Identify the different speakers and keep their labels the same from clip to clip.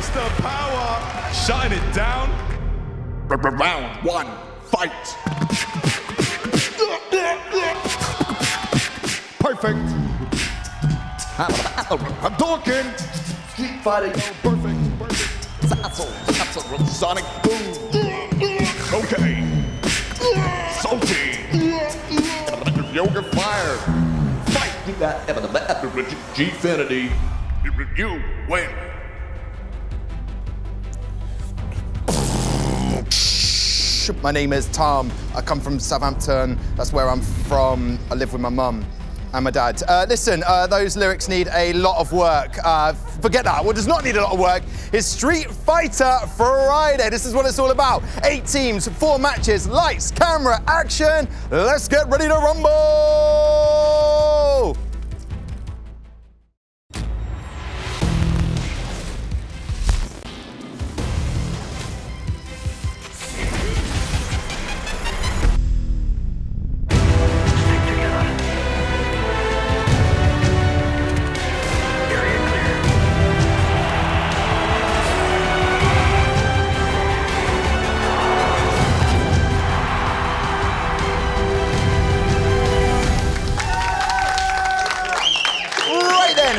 Speaker 1: Master Power, shutting it down.
Speaker 2: Round one, fight.
Speaker 1: Perfect. I'm talking.
Speaker 2: Street fighting, perfect. Sonic boom.
Speaker 1: Okay. Salty.
Speaker 2: Yoga fire. Fight. Get that Gfinity. You win.
Speaker 3: My name is Tom. I come from Southampton. That's where I'm from. I live with my mum and my dad. Listen, those lyrics need a lot of work. Forget that. What does not need a lot of work is Street Fighter Friday. This is what it's all about. 8 teams, 4 matches, lights, camera, action. Let's get ready to rumble!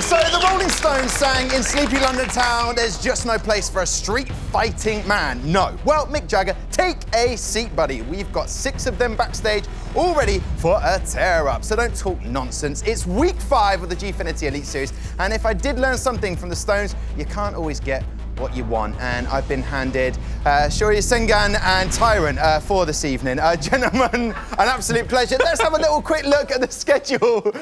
Speaker 3: So the Rolling Stones sang in sleepy London town, there's just no place for a street fighting man. No. Well, Mick Jagger, take a seat, buddy. We've got 6 of them backstage, all ready for a tear-up. So don't talk nonsense. It's week 5 of the Gfinity Elite Series, and if I did learn something from the Stones, you can't always get what you want, and I've been handed Shivryuken and Tyrant for this evening. Gentlemen, an absolute pleasure. Let's have a little quick look at the schedule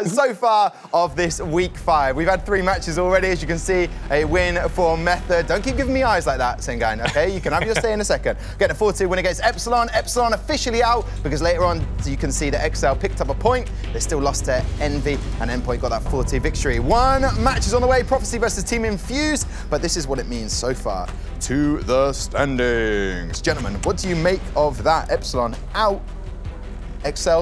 Speaker 3: so far of this week 5. We've had 3 matches already, as you can see, a win for Method. Don't keep giving me eyes like that, Sengan, okay? You can have your say in a second. Get a 4-2 win against Epsilon. Epsilon officially out, because later on you can see that XL picked up a point. They still lost to Envy, and Endpoint got that 4-2 victory. 1 match is on the way, Prophecy versus Team Infused, but this is what it means so far to the standings. Gentlemen, what do you make of that? Epsilon out, XL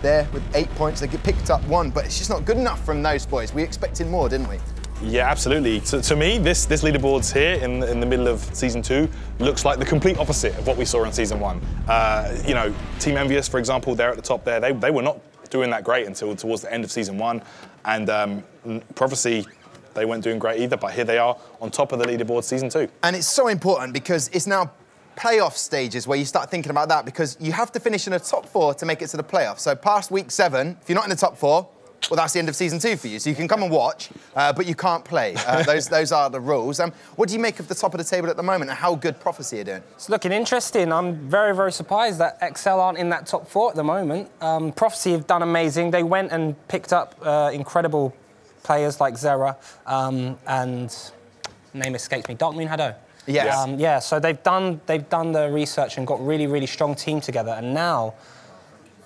Speaker 3: there with 8 points. They get picked up 1, but it's just not good enough from those boys. We expected more, didn't we?
Speaker 4: Yeah, absolutely. To me, this leaderboards here in the middle of Season 2 looks like the complete opposite of what we saw in Season 1. You know, Team Envious, for example, they're at the top there. They were not doing that great until towards the end of Season 1. And Prophecy, they weren't doing great either, but here they are on top of the leaderboard Season 2. And
Speaker 3: it's so important because it's now playoff stages where you start thinking about that, because you have to finish in the top 4 to make it to the playoffs. So past week 7, if you're not in the top 4, well, that's the end of Season 2 for you. So you can come and watch, but you can't play. Those are the rules. What do you make of the top of the table at the moment, and how good Prophecy are doing?
Speaker 5: It's looking interesting. I'm very, very surprised that XL aren't in that top 4 at the moment. Prophecy have done amazing. They went and picked up incredible players like Zera and name escapes me, Dark Moon Haddo.
Speaker 3: Yes.
Speaker 5: Yeah, so they've done the research and got really, really strong team together, and now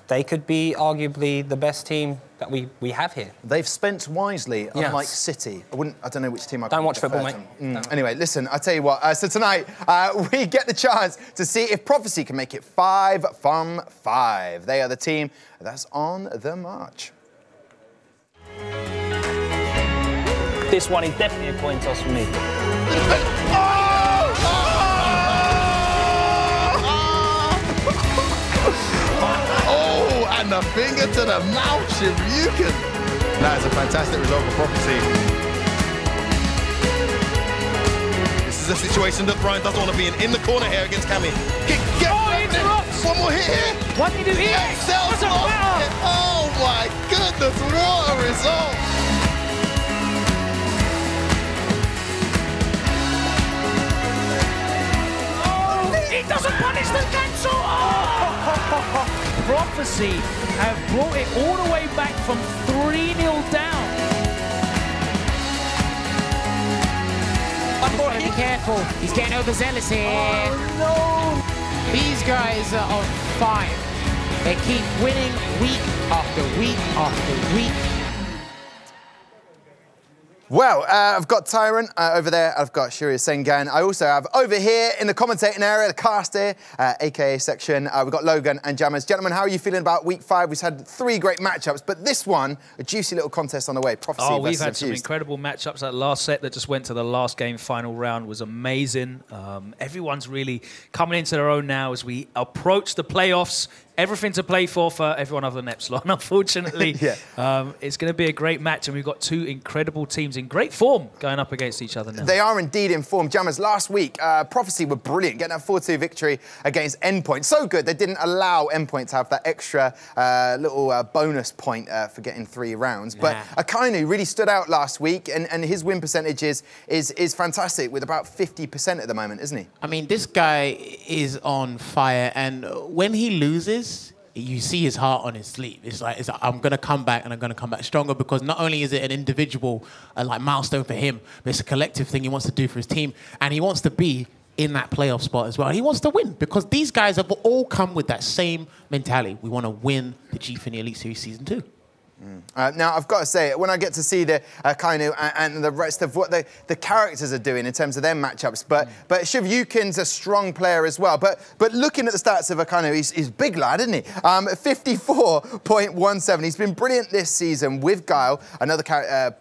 Speaker 5: they could be arguably the best team that we have here.
Speaker 3: They've spent wisely, unlike City. I don't know which team I
Speaker 5: don't watch football, mate.
Speaker 3: Anyway, listen, I'll tell you what. So tonight, we get the chance to see if Prophecy can make it 5 from 5. They are the team that's on the march.
Speaker 6: This one is definitely a coin toss for me.
Speaker 1: Oh, and the finger to the mouth, Shivryuken. That is a fantastic result for Prophecy. This is a situation that Brian doesn't want to be in the corner here against Cammy. One more hit here.
Speaker 6: What did you do here?
Speaker 1: Oh my goodness, what a result.
Speaker 6: He doesn't punish the cancel! Oh! Prophecy have brought it all the way back from 3-0 down.
Speaker 7: Be careful, he's getting overzealous here.
Speaker 6: Oh no!
Speaker 7: These guys are on fire. They keep winning week after week after week.
Speaker 3: Well, I've got Tyrant over there. I've got Shivryuken. I also have over here in the commentating area, the cast here, AKA section, we've got Logan and Jammers. Gentlemen, how are you feeling about week 5? We've had 3 great matchups, but this one, a juicy little contest on the way. Prophecy versus
Speaker 6: we've had
Speaker 3: Infused.
Speaker 6: some incredible matchups. That last set that just went to the last game final round was amazing. Everyone's really coming into their own now as we approach the playoffs. Everything to play for everyone other than Epsilon, unfortunately.
Speaker 3: Yeah.
Speaker 6: It's going to be a great match, and we've got 2 incredible teams in great form going up against each other now.
Speaker 3: They are indeed in form. Jammers, last week, Prophecy were brilliant, getting that 4-2 victory against Endpoint. So good, they didn't allow Endpoint to have that extra little bonus point for getting 3 rounds. But Akainu really stood out last week, and his win percentage is fantastic, with about 50% at the moment, isn't he?
Speaker 8: I mean, this guy is on fire, and when he loses, you see his heart on his sleeve. It's like I'm going to come back, and I'm going to come back stronger, because not only is it an individual like milestone for him, but it's a collective thing he wants to do for his team, and he wants to be in that playoff spot as well. And he wants to win, because these guys have all come with that same mentality. We want to win the Gfinity Elite Series Season 2.
Speaker 3: Now, I've got to say, when I get to see the Akainu and the rest of what the characters are doing in terms of their matchups, but Shivryuken's a strong player as well. But looking at the stats of Akainu, he's a big lad, isn't he? 54.17. He's been brilliant this season with Guile. Another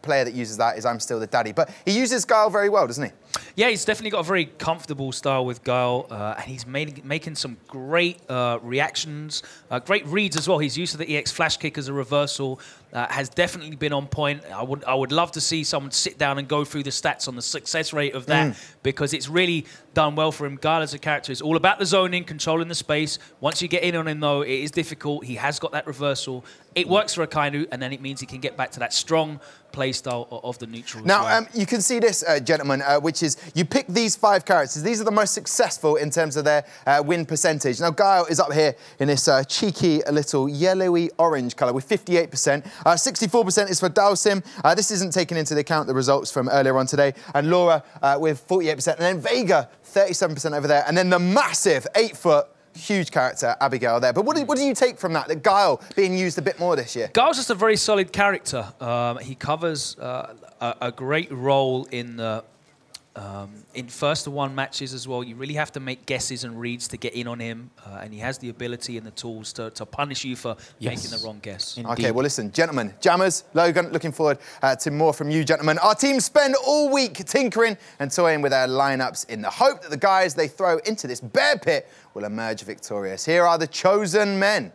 Speaker 3: player that uses that is I'm Still the Daddy. But he uses Guile very well, doesn't he?
Speaker 6: Yeah, he's definitely got a very comfortable style with Guile, and he's making some great reactions, great reads as well. He's used to the EX flash kick as a reversal, has definitely been on point. I would love to see someone sit down and go through the stats on the success rate of that, because it's really done well for him. Guile as a character is all about the zoning, controlling the space. Once you get in on him, though, it is difficult. He has got that reversal. It works for Akainu, and then it means he can get back to that strong play style of the neutral.
Speaker 3: Now, you can see this, gentlemen, which is you pick these 5 characters. These are the most successful in terms of their win percentage. Now, Guile is up here in this cheeky little yellowy orange colour with 58%. 64% is for Dalsim. This isn't taking into account the results from earlier on today. And Laura with 48%. And then Vega, 37% over there. And then the massive 8-foot huge character, Abigail, there. But what do you take from that Guile being used a bit more this year?
Speaker 6: Guile's just a very solid character. He covers a great role in first-to-one matches as well. You really have to make guesses and reads to get in on him, and he has the ability and the tools to punish you for making the wrong guess.
Speaker 8: Indeed.
Speaker 3: Okay, well, listen, gentlemen, Jammers, Logan, looking forward to more from you, gentlemen. Our teams spend all week tinkering and toying with their lineups in the hope that the guys they throw into this bear pit will emerge victorious. Here are the chosen men.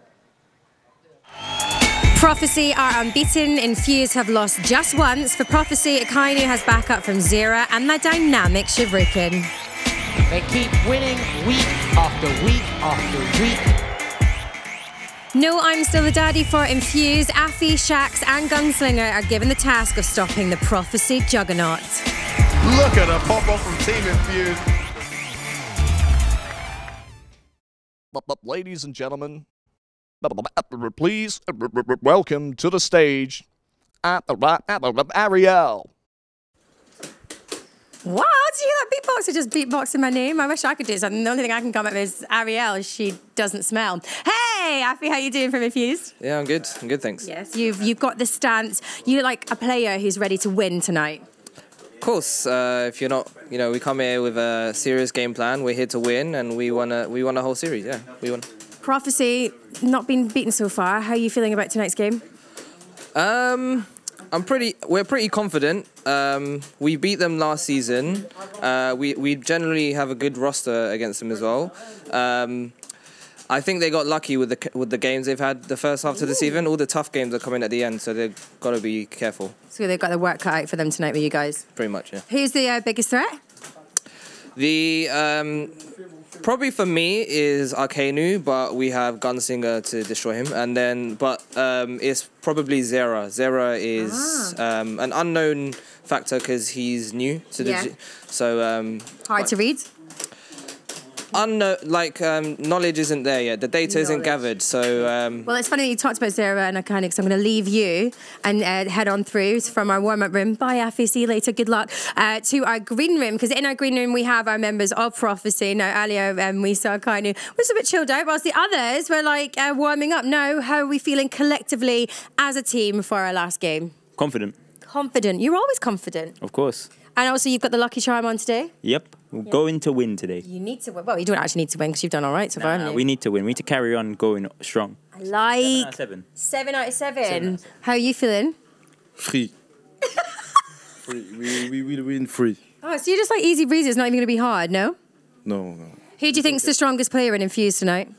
Speaker 9: Prophecy are unbeaten. Infused have lost just once. For Prophecy, Akainu has backup from Zera and the dynamic Shivryuken.
Speaker 8: They keep winning week after week after week.
Speaker 9: No, I'm Still the Daddy for Infused. Afii, Shakz and Gunslinger are given the task of stopping the Prophecy juggernaut.
Speaker 1: Look at her pop off from Team Infused.
Speaker 2: Ladies and gentlemen, please welcome to the stage Ariel.
Speaker 9: What? Do you that beatboxer just beatboxing my name? I wish I could do something. The only thing I can come up with is Ariel. She doesn't smell. Hey, Afii, how you doing from Infused?
Speaker 10: Yeah, I'm good. I'm good, thanks.
Speaker 9: Yes, you've got the stance. You're like a player who's ready to win tonight.
Speaker 10: Of course, if you're not, we come here with a serious game plan. We're here to win, and we won a whole series. Yeah, we won.
Speaker 9: Prophecy, not been beaten so far. How are you feeling about tonight's game?
Speaker 10: We're pretty confident. We beat them last season. We generally have a good roster against them as well. I think they got lucky with the games they've had the first half of the season. All the tough games are coming at the end, so they've got to be careful.
Speaker 9: So they've got the work cut out for them tonight with you guys?
Speaker 10: Pretty much, yeah.
Speaker 9: Who's the biggest threat?
Speaker 10: Probably for me is Akainu, but we have Gunslinger to destroy him. And then, it's probably Zera. Zera is an unknown factor because he's new to the
Speaker 9: hard to read?
Speaker 10: Knowledge isn't there yet. The data isn't gathered, so...
Speaker 9: Well, it's funny that you talked about Zera and Akainu, because I'm going to leave you and head on through from our warm-up room. Bye, Afii, see you later, good luck, to our green room, because in our green room we have our members of Prophecy. Now, earlier we saw Akainu was a bit chilled out, whilst the others were like warming up. Now, how are we feeling collectively as a team for our last game?
Speaker 11: Confident.
Speaker 9: Confident. You're always confident.
Speaker 11: Of course.
Speaker 9: And also, you've got the lucky charm on today.
Speaker 11: Yep. We're going to win today.
Speaker 9: You need to win. Well, you don't actually need to win because you've done all right so far, haven't you?
Speaker 11: We need to win. We need to carry on going strong.
Speaker 9: I like
Speaker 11: 7 out of 7.
Speaker 9: 7 out of 7. How are you feeling?
Speaker 12: Free. We will win free.
Speaker 9: Oh, so you're just like easy breezy. It's not even going to be hard, no?
Speaker 12: No.
Speaker 9: Who do you think's the strongest player in Infused tonight?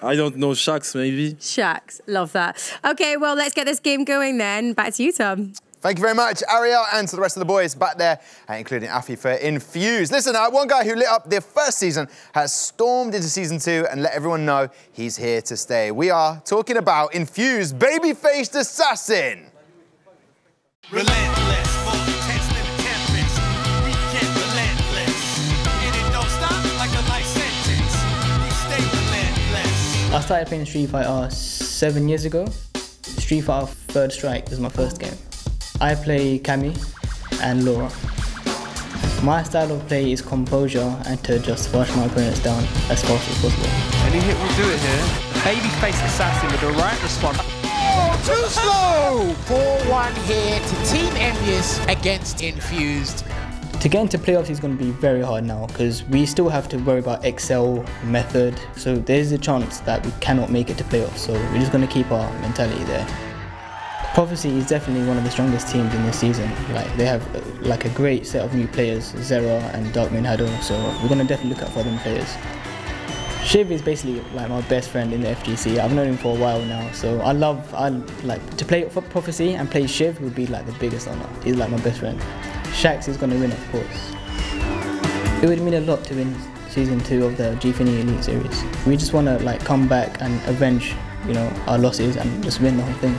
Speaker 12: I don't know, Shakz maybe.
Speaker 9: Shakz. Love that. Okay, well, let's get this game going then. Back to you, Tom.
Speaker 3: Thank you very much, Ariel, and to the rest of the boys back there, including Afii for Infused. Listen, one guy who lit up their first season has stormed into season 2 and let everyone know he's here to stay. We are talking about Infused baby-faced assassin.
Speaker 13: Relentless, intense living temperance. We get relentless. And it don't stop like a life sentence. We stay relentless.
Speaker 14: I started playing Street Fighter 7 years ago. Street Fighter Third Strike was my first game. I play Cammy and Laura. My style of play is composure and to just rush my opponents down as fast as possible.
Speaker 15: Any hit will do it here. Babyface assassin with the right response.
Speaker 8: Oh, too slow! 4-1 here to Team Envious against Infused.
Speaker 14: To get into playoffs is going to be very hard now because we still have to worry about Excel, method, so there's a chance that we cannot make it to playoffs, so we're just going to keep our mentality there. Prophecy is definitely one of the strongest teams in this season. Like they have like a great set of new players, Zera and Darkman Haddle, so we're going to definitely look out for them players. Shiv is basically like my best friend in the FGC. I've known him for a while now, so I like to play for Prophecy and play Shiv would be like the biggest honor. He's like my best friend. Shakz is going to win, of course. It would mean a lot to win season 2 of the Gfinity Elite Series. We just want to like come back and avenge, you know, our losses and just win the whole thing.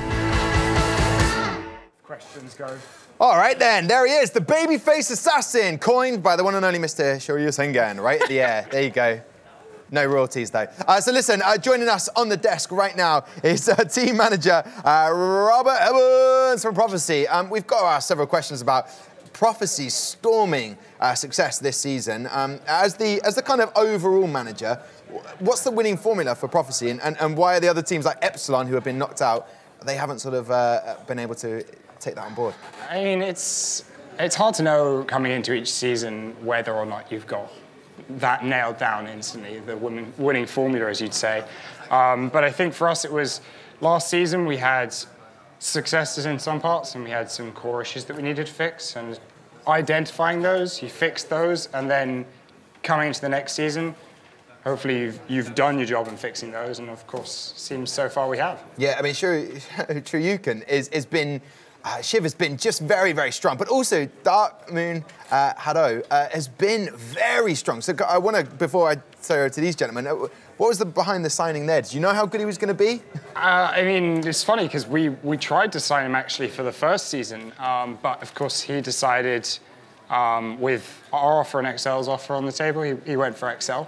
Speaker 15: Questions go.
Speaker 3: All right then, there he is, the babyface assassin, coined by the one and only Mr. Shivryuken, right at the air. There you go. No royalties though. So listen, joining us on the desk right now is team manager Robert Evans from Prophecy. We've got several questions about Prophecy's storming success this season. As the kind of overall manager, what's the winning formula for Prophecy, and why are the other teams like Epsilon, who have been knocked out, they haven't sort of been able to take that on board?
Speaker 16: I mean, it's hard to know coming into each season whether or not you've got that nailed down instantly, the winning formula, as you'd say. But I think for us, it was last season we had successes in some parts and we had some core issues that we needed to fix, and identifying those, you fix those, and then coming into the next season, hopefully you've done your job in fixing those, and of course, seems so far we have.
Speaker 3: Yeah, I mean, Shivryuken has been, Shiv has been just very, very strong, but also Dark Moon Haddle has been very strong. So I want to, before I say over to these gentlemen, what was the behind the signing there? Did you know how good he was going to be?
Speaker 16: I mean, it's funny because we tried to sign him actually for the first season, but of course he decided with our offer and XL's offer on the table, he went for XL.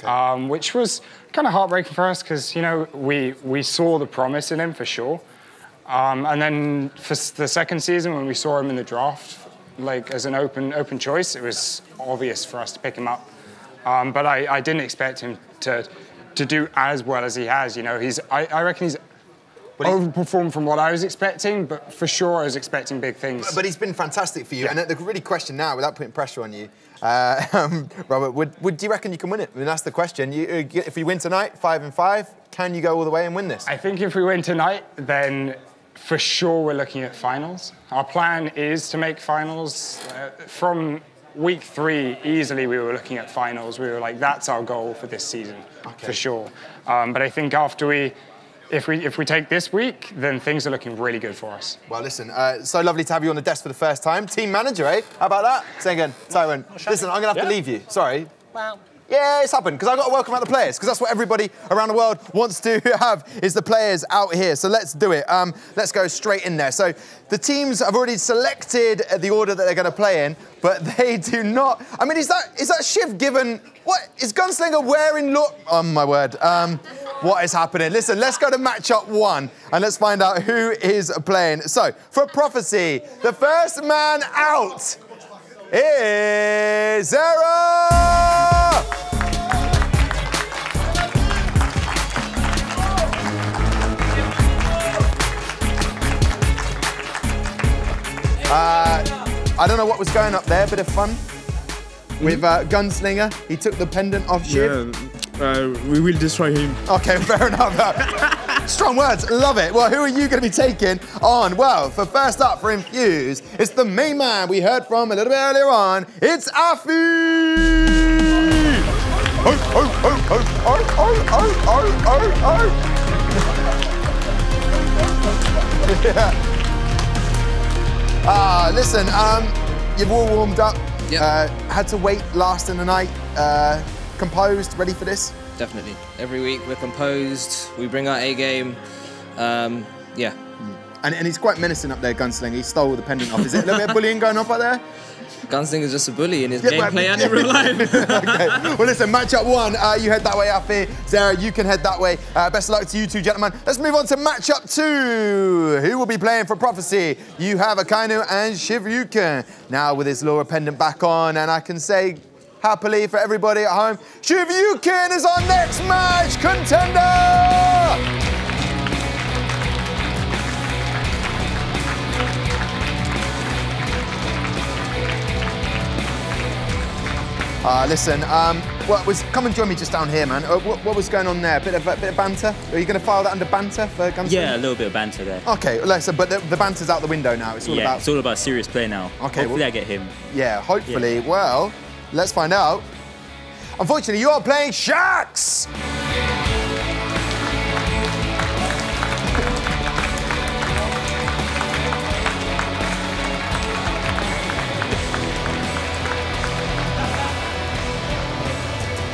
Speaker 16: Okay. Which was kind of heartbreaking for us because, you know, we saw the promise in him for sure. And then for the second season, when we saw him in the draft, like as an open choice, it was obvious for us to pick him up. But I didn't expect him to do as well as he has. You know, I reckon he's overperformed from what I was expecting, but for sure I was expecting big things.
Speaker 3: But he's been fantastic for you. Yeah. And the really question now, without putting pressure on you, Robert, would you reckon you can win it? I mean, that's the question. If you win tonight, 5-5, can you go all the way and win this?
Speaker 16: I think if we win tonight, then for sure we're looking at finals. Our plan is to make finals. From week 3, easily we were looking at finals. We were like, that's our goal for this season, for sure. But I think after if we take this week, then things are looking really good for us.
Speaker 3: Well, listen, so lovely to have you on the desk for the first time. Team manager, eh? How about that? Say again, Tyrone. Listen, I'm going to have to leave you. Sorry.
Speaker 5: Wow.
Speaker 3: Yeah, it's happened, because I've got to welcome out the players, because that's what everybody around the world wants to have, is the players out here. So let's do it. Let's go straight in there. So the teams have already selected the order that they're going to play in, but they do not. I mean, is that Shiv given? What is Gunslinger wearing? Look, oh my word. What is happening? Listen, let's go to matchup 1 and let's find out who is playing. So for Prophecy, the first man out is Zera! I don't know what was going up there, bit of fun. With Gunslinger, he took the pendant off Shiv.
Speaker 12: Yeah, we will destroy him.
Speaker 3: Okay, fair enough. Strong words, love it. Well, who are you going to be taking on? Well, for first up for Infused, it's the main man we heard from a little bit earlier on. It's Afii! Listen, you've all warmed up.
Speaker 10: Yep.
Speaker 3: Had to wait last in the night. Composed, ready for this?
Speaker 10: Definitely. Every week we're composed. We bring our A game. Yeah.
Speaker 3: And he's quite menacing up there, Gunslinger. He stole the pendant off. Is it a little bit of bullying going up there?
Speaker 10: Gunslinger's just a bully in his gameplay and in real life.
Speaker 3: Okay. Well, listen, matchup 1, you head that way, Afii. Zera, you can head that way. Best of luck to you two, gentlemen. Let's move on to matchup 2. Who will be playing for Prophecy? You have Akainu and Shivryuken. Now with his Laura pendant back on, and I can say happily for everybody at home, Shivryuken is our next match contender! Listen, come and join me just down here, man. What was going on there? A bit of banter? Are you going to file that under banter for Gunslinger?
Speaker 11: Yeah, a little bit of banter there.
Speaker 3: Okay, listen, but the banter's out the window now. It's all about
Speaker 11: serious play now.
Speaker 3: Okay,
Speaker 11: hopefully I get him.
Speaker 3: Yeah, hopefully. Yeah. Well, let's find out. Unfortunately, you are playing Shakz!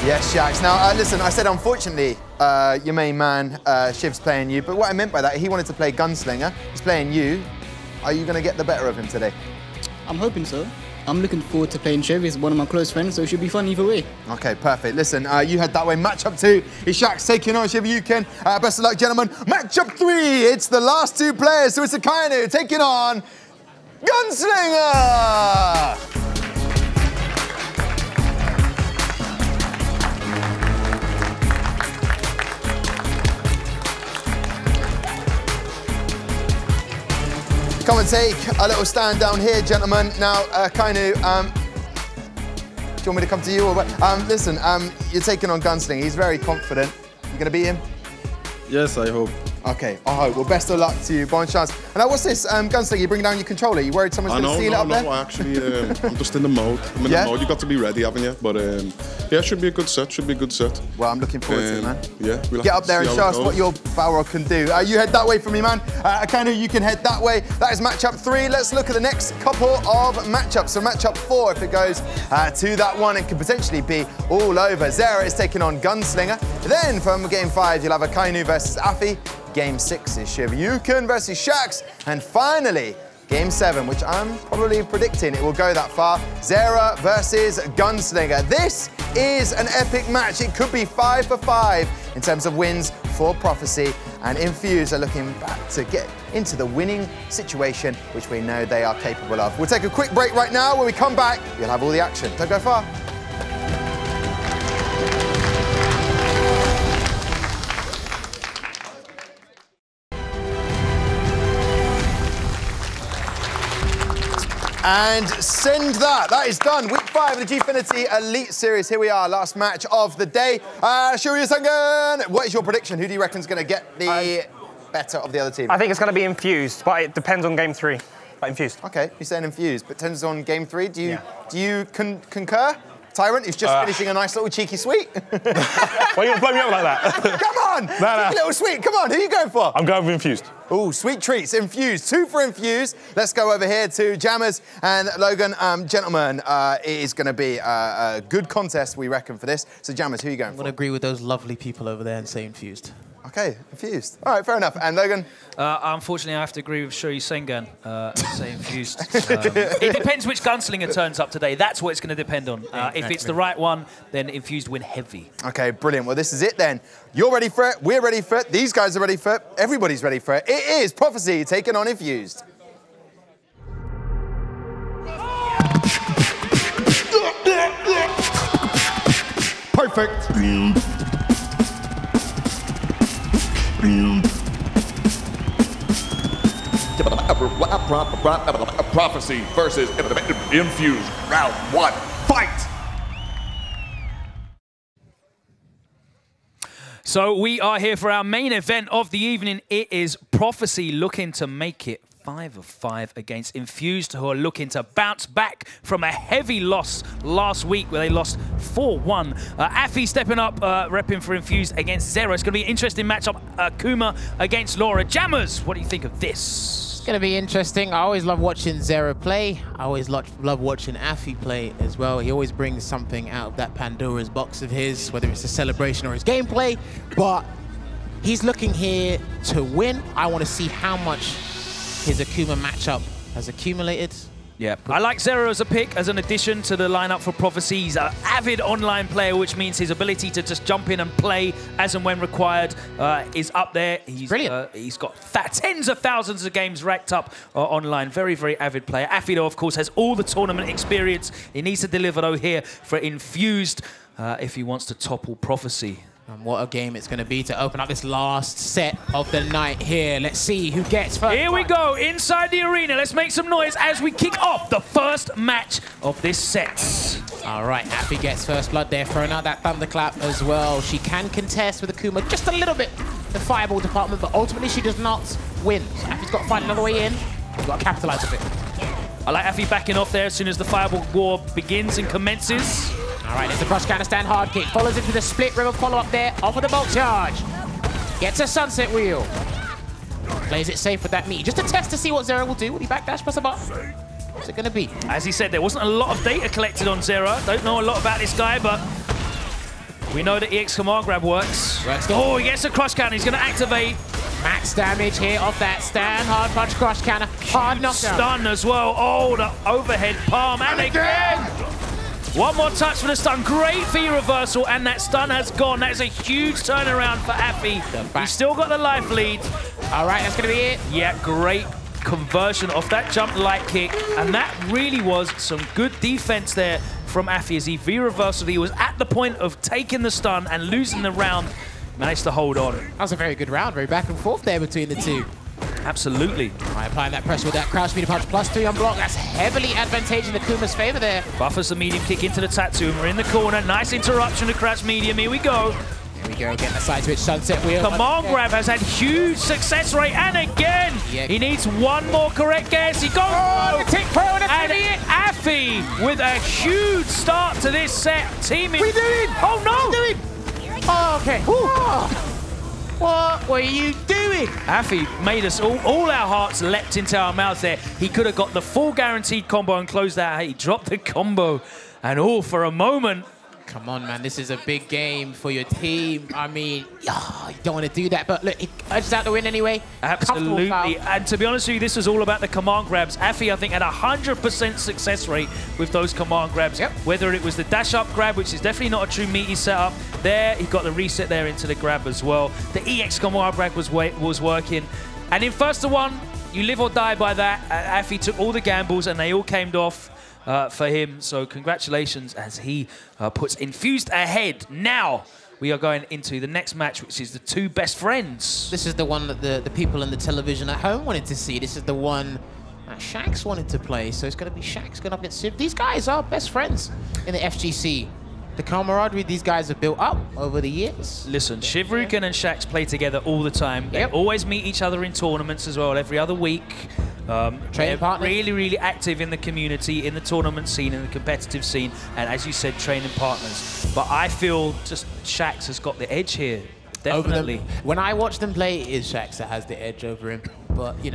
Speaker 3: Yes, Shakz. Now, listen, I said unfortunately, your main man, Shiv's playing you, but what I meant by that, he wanted to play Gunslinger. He's playing you. Are you going to get the better of him today?
Speaker 14: I'm hoping so. I'm looking forward to playing Shiv. He's one of my close friends, so it should be fun either way.
Speaker 3: Okay, perfect. Listen, you head that way. Matchup 2 is Shakz taking on Shivryuken. Best of luck, gentlemen. Matchup 3, it's the last 2 players, so it's Akainu taking on Gunslinger! Come and take a little stand down here, gentlemen. Now, Akainu, do you want me to come to you or what? Listen, you're taking on Gunslinger. He's very confident. You gonna beat him?
Speaker 12: Yes, I hope.
Speaker 3: Okay, I hope. Well, best of luck to you. Bon chance. And now, what's this? Gunslinger, you bring down your controller. You worried someone's gonna steal it up there?
Speaker 12: No, actually, I'm just in the mode. I'm in the mode. You got to be ready, haven't you? But yeah, should be a good set. Should be a good set.
Speaker 3: Well, I'm looking forward to it, man.
Speaker 12: Yeah, we'll
Speaker 3: get up there and show us what your Balrog can do. You head that way for me, man. Akainu, you can head that way. That is matchup 3. Let's look at the next couple of matchups. So matchup 4, if it goes to that one, it could potentially be all over. Zera is taking on Gunslinger. Then from game 5, you'll have Akainu versus Afii. Game 6 is Shivryuken versus Shakz. And finally, Game 7, which I'm probably predicting it will go that far, Zera versus Gunslinger. This is an epic match. It could be 5 for 5 in terms of wins for Prophecy. And Infused are looking back to get into the winning situation, which we know they are capable of. We'll take a quick break right now. When we come back, you'll have all the action. Don't go far. And send that. That is done. Week 5 of the Gfinity Elite Series. Here we are, last match of the day. Shivryuken, what is your prediction? Who do you reckon is going to get the better of the other team?
Speaker 5: I think it's going to be Infused, but it depends on game 3. But Infused.
Speaker 3: Okay, you're saying Infused, but depends on game 3. Do you concur? Tyrant, who's just finishing a nice little cheeky sweet.
Speaker 4: Why are you going to blow me up like that?
Speaker 3: Come on! Cheeky little sweet. Come on, who are you going for?
Speaker 4: I'm going with Infused.
Speaker 3: Oh, sweet treats. Infused. 2 for Infused. Let's go over here to Jammers and Logan. Gentlemen, it is going to be a good contest, we reckon, for this. So, Jammers, who are you going for?
Speaker 8: I'm going to agree with those lovely people over there and say Infused.
Speaker 3: Okay, Infused. All right, fair enough. And Logan?
Speaker 6: Unfortunately, I have to agree with Shivryuken. Say Infused. It depends which Gunslinger turns up today. That's what it's going to depend on. If it's the right one, then Infused win heavy.
Speaker 3: Okay, brilliant. Well, this is it then. You're ready for it. We're ready for it. These guys are ready for it. Everybody's ready for it. It is Prophecy taking on Infused.
Speaker 2: Perfect. Prophecy versus Infused. Round 1. Fight!
Speaker 6: So we are here for our main event of the evening. It is Prophecy looking to make it 5 of 5 against Infused, who are looking to bounce back from a heavy loss last week where they lost 4-1. Afii stepping up, repping for Infused against Zera. It's going to be an interesting matchup. Kuma against Laura. Jammers, what do you think of this?
Speaker 8: It's going to be interesting. I always love watching Zera play. I always love watching Afii play as well. He always brings something out of that Pandora's box of his, whether it's a celebration or his gameplay. But he's looking here to win. I want to see how much his Akuma matchup has accumulated.
Speaker 6: Yeah, I like Zera as a pick, as an addition to the lineup for Prophecy. He's an avid online player, which means his ability to just jump in and play as and when required is up there. He's brilliant. He's got tens of thousands of games racked up online. Very, very avid player. Afii, though, of course, has all the tournament experience. He needs to deliver, though, here for Infused if he wants to topple Prophecy.
Speaker 8: And what a game it's going to be to open up this last set of the night here. Let's see who gets first.
Speaker 6: Here we go, inside the arena. Let's make some noise as we kick off the first match of this set.
Speaker 8: All right, Afii gets first blood there, throwing out that thunderclap as well. She can contest with Akuma just a little bit, the fireball department, but ultimately she does not win. So Afii's got to find another way in. She's got to capitalize a bit.
Speaker 6: I like Afii backing off there as soon as the fireball war begins and commences.
Speaker 8: All right, there's the crush counter stand hard kick. Follows into the split river follow-up there. Off of the bolt charge. Gets a sunset wheel. Plays it safe with that meat. Just a test to see what Zera will do. Will he backdash, press a button? What's it going to be?
Speaker 6: As he said, there wasn't a lot of data collected on Zera. Don't know a lot about this guy, but we know that EX command grab works. Oh, he gets a crush counter. He's going to activate.
Speaker 8: Max damage here off that stand. Hard punch, crush counter. Hard knockdown.
Speaker 6: Stun as well. Oh, the overhead palm. And again. One more touch for the stun. Great V reversal, and that stun has gone. That is a huge turnaround for Afii. He's still got the life lead.
Speaker 8: All right, that's going to be it.
Speaker 6: Yeah, great conversion off that jump light kick. And that really was some good defense there from Afii as he V reversal. He was at the point of taking the stun and losing the round. Managed to hold on.
Speaker 8: That was a very good round. Very back and forth there between the two.
Speaker 6: Absolutely.
Speaker 8: All right, applying that pressure with that crouch meter punch, +3 on block. That's heavily advantageous in Akuma's favor there.
Speaker 6: Buffers the medium kick into the tattoo, and we're in the corner. Nice interruption to crouch medium. Here we go.
Speaker 8: Here we go, getting the side switch sunset wheel.
Speaker 6: Command grab has had huge success rate, and again, he needs one more correct guess. He goes,
Speaker 8: the tick pro, and
Speaker 6: Afii with a huge start to this set. Teaming.
Speaker 8: What are you doing?
Speaker 6: Oh no!
Speaker 8: What are you doing? Oh, okay. Oh. What were you doing?
Speaker 6: Afii made us all our hearts leapt into our mouths there. He could have got the full guaranteed combo and closed that out. He dropped the combo, and all for a moment.
Speaker 8: Come on, man. This is a big game for your team. I mean, you don't want to do that, but look, he edges out the win anyway.
Speaker 6: Absolutely. And to be honest with you, this was all about the command grabs. Afii, I think, had a 100% success rate with those command grabs.
Speaker 8: Yep.
Speaker 6: Whether it was the dash-up grab, which is definitely not a true meaty setup. There, he got the reset there into the grab as well. The EX command grab was working. And in first to one, you live or die by that. Afii took all the gambles, and they all came off. For him, so congratulations as he puts Infused ahead. Now we are going into the next match, which is the two best friends.
Speaker 8: This is the one that the people in the television at home wanted to see. This is the one that Shakz wanted to play, so it's going to be Shakz going up against Shiv. These guys are best friends in the FGC. The camaraderie these guys have built up over the years.
Speaker 6: Listen, Shivryuken and Shakz play together all the time. They always meet each other in tournaments as well, every other week. They're really, really active in the community, in the tournament scene, in the competitive scene, and as you said, training partners. But I feel just Shakz has got the edge here, definitely.
Speaker 8: When I watch them play, it is Shakz that has the edge over him. But you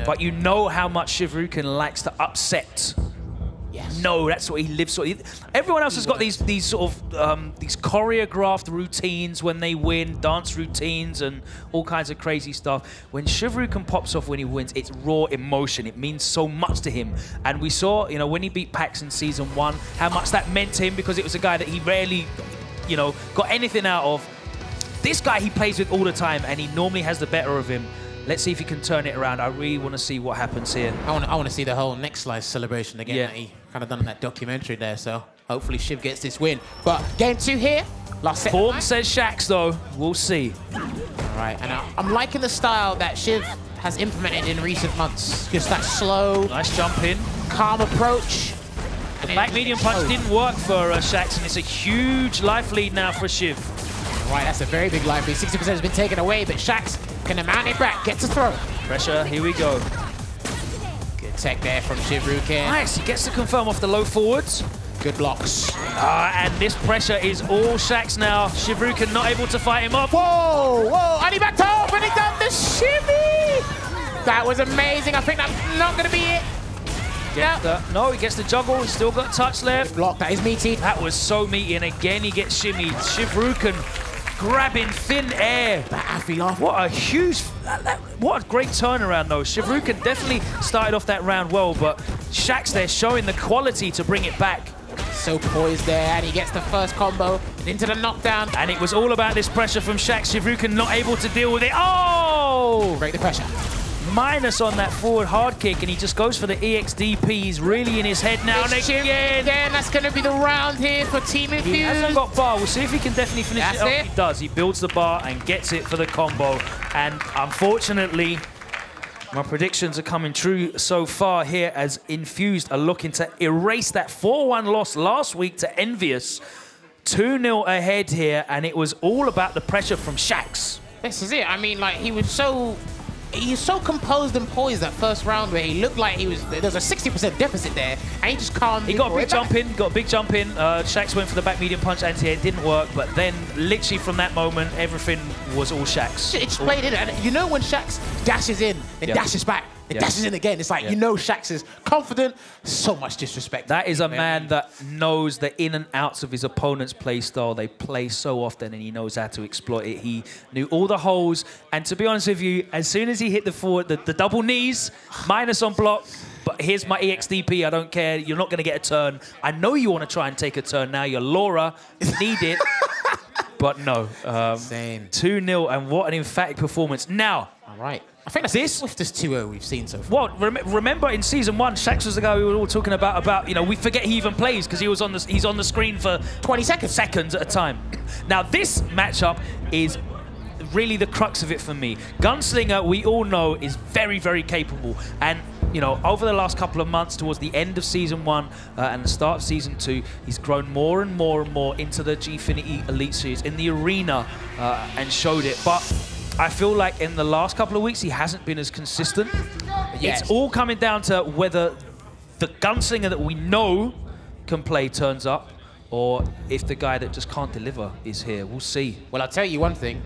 Speaker 8: Yes.
Speaker 6: No, that's what he lives for. Everyone else has got these sort of these choreographed routines when they win, dance routines and all kinds of crazy stuff. When Shivryuken pops off when he wins, it's raw emotion. It means so much to him. And we saw, when he beat Pax in Season 1, how much that meant to him because it was a guy that he rarely, got anything out of. This guy he plays with all the time, and he normally has the better of him. Let's see if he can turn it around. I really want to see what happens here.
Speaker 8: I want to see the whole Next Slice celebration again that he kind of done in that documentary there. So hopefully Shiv gets this win. But game 2 here. Last set.
Speaker 6: Says Shakz though. We'll see.
Speaker 8: All right, and I'm liking the style that Shiv has implemented in recent months. Just that slow,
Speaker 6: nice jump in,
Speaker 8: calm approach.
Speaker 6: The back medium punch didn't work for Shakz, and it's a huge life lead now for Shiv.
Speaker 8: Right, that's a very big life lead. 60% has been taken away, but Shakz can mount it back, gets a throw.
Speaker 6: Pressure, here we go.
Speaker 8: Good tech there from Shivryuken.
Speaker 6: Nice, he gets to confirm off the low forwards.
Speaker 8: Good blocks.
Speaker 6: And this pressure is all Shakz now. Shivryuken not able to fight him off.
Speaker 8: Whoa, whoa, and he backed off, and he done the shimmy! That was amazing. I think that's not going to be it.
Speaker 6: No, he gets the juggle. He's still got touch left.
Speaker 8: Block, that is meaty.
Speaker 6: That was so meaty, and again he gets shimmied. Shivryuken grabbing thin air.
Speaker 8: That Afii off.
Speaker 6: What a huge, what a great turnaround though. Shivryuken definitely started off that round well, but Shakz there showing the quality to bring it back.
Speaker 8: So poised there, and he gets the first combo and into the knockdown.
Speaker 6: And it was all about this pressure from Shakz. Shivryuken not able to deal with it. Oh!
Speaker 8: Break the pressure.
Speaker 6: Minus on that forward hard kick, and he just goes for the EXDP. He's really in his head now. And again,
Speaker 8: that's going to be the round here for Team Infused.
Speaker 6: He hasn't got bar. We'll see if he can definitely finish it off. He does. He builds the bar and gets it for the combo. And unfortunately, my predictions are coming true so far here as Infused are looking to erase that 4-1 loss last week to Envious. 2-0 ahead here, and it was all about the pressure from Shakz.
Speaker 8: This is it. I mean, like, he was so composed and poised that first round where he looked like there was a 60% deficit there, and he just calmed.
Speaker 6: He got a big jump in, Shakz went for the back medium punch anti-air, it didn't work, but then literally from that moment, everything was all Shakz.
Speaker 8: It just played in, and you know when Shakz dashes in, and dashes back, and dashes in again, it's like, you know Shakz is confident, so much disrespect.
Speaker 6: That is a man that knows the in and outs of his opponent's play style. They play so often, and he knows how to exploit it. He knew all the holes, and to be honest with you, as soon as he hit the forward, the double knees, minus on block, but here's my EXDP, I don't care, you're not going to get a turn. I know you want to try and take a turn now, you're Laura, need it, but no. 2-0, and what an emphatic performance. Now,
Speaker 8: all right. I think that's the swiftest 2-0 we've seen so far.
Speaker 6: Well, remember in season 1, Shakz was the guy we were all talking about, you know, we forget he even plays because he's on the screen for
Speaker 8: 20 seconds
Speaker 6: at a time. Now this matchup is really the crux of it for me. Gunslinger, we all know, is very, very capable, and you know, over the last couple of months, towards the end of season 1 and the start of season 2, he's grown more and more and more into the Gfinity Elite Series in the arena and showed it. But I feel like in the last couple of weeks, he hasn't been as consistent. It's all coming down to whether the gunslinger that we know can play turns up, or if the guy that just can't deliver is here. We'll see.
Speaker 8: Well, I'll tell you one thing.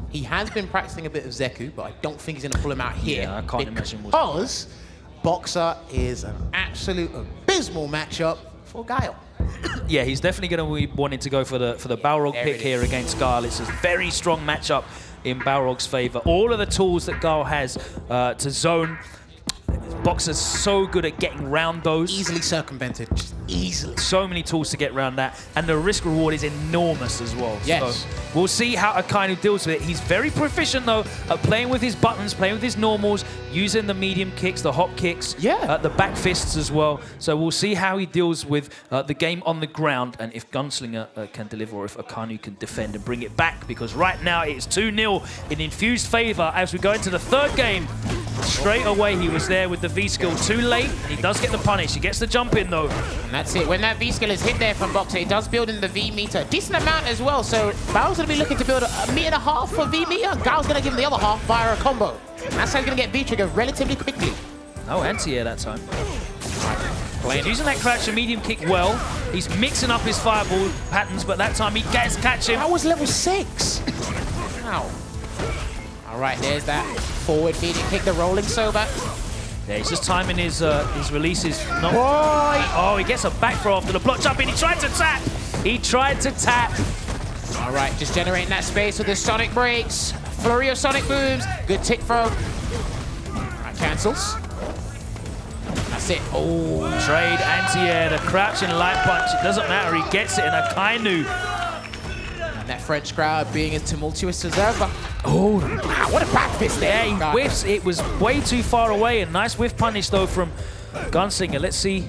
Speaker 8: He has been practicing a bit of Zeku, but I don't think he's going to pull him out here.
Speaker 6: Yeah, I can't imagine.
Speaker 8: Because Boxer is an absolute abysmal matchup for Guile.
Speaker 6: Yeah, he's definitely going to be wanting to go for the Balrog pick here against Guile. It's a very strong matchup in Balrog's favor. All of the tools that Guile has to zone, Boxer's so good at getting round those.
Speaker 8: Easily circumvented, just easily.
Speaker 6: So many tools to get around that, and the risk reward is enormous as well.
Speaker 8: Yes.
Speaker 6: So we'll see how Akainu deals with it. He's very proficient though at playing with his buttons, playing with his normals, using the medium kicks, the hop kicks, the back fists as well. So we'll see how he deals with the game on the ground, and if Gunslinger can deliver, or if Akainu can defend and bring it back, because right now it's 2-0 in Infused favor as we go into the third game. Straight away he was there with the V-skill too late. He does get the punish. He gets the jump in though.
Speaker 8: And that's it. When that V-skill is hit there from Boxer, it does build in the V-meter. Decent amount as well. So Bao's going to be looking to build a meter and a half for V-meter. Gao's going to give him the other half via a combo. And that's how he's going to get V-trigger relatively quickly.
Speaker 6: Oh, anti-air that time. He's using that crouch and medium kick well. He's mixing up his fireball patterns, but that time he gets catch him.
Speaker 8: That was level 6. Wow. All right, there's that forward medium kick, the rolling soba.
Speaker 6: Yeah, he's just timing his releases. Oh, he gets a back throw after the block jump in. He tried to tap. He tried to tap.
Speaker 8: All right, just generating that space with the sonic breaks. Flurry of sonic booms. Good tick throw. All right, cancels. That's it. Oh.
Speaker 6: Trade anti-air, the crouching light punch. It doesn't matter. He gets it in Akainu.
Speaker 8: And that French crowd being as tumultuous as ever.
Speaker 6: Oh,
Speaker 8: wow, what a back fist there.
Speaker 6: Yeah, he whiffs. It was way too far away. A nice whiff punish, though, from Gunslinger. Let's see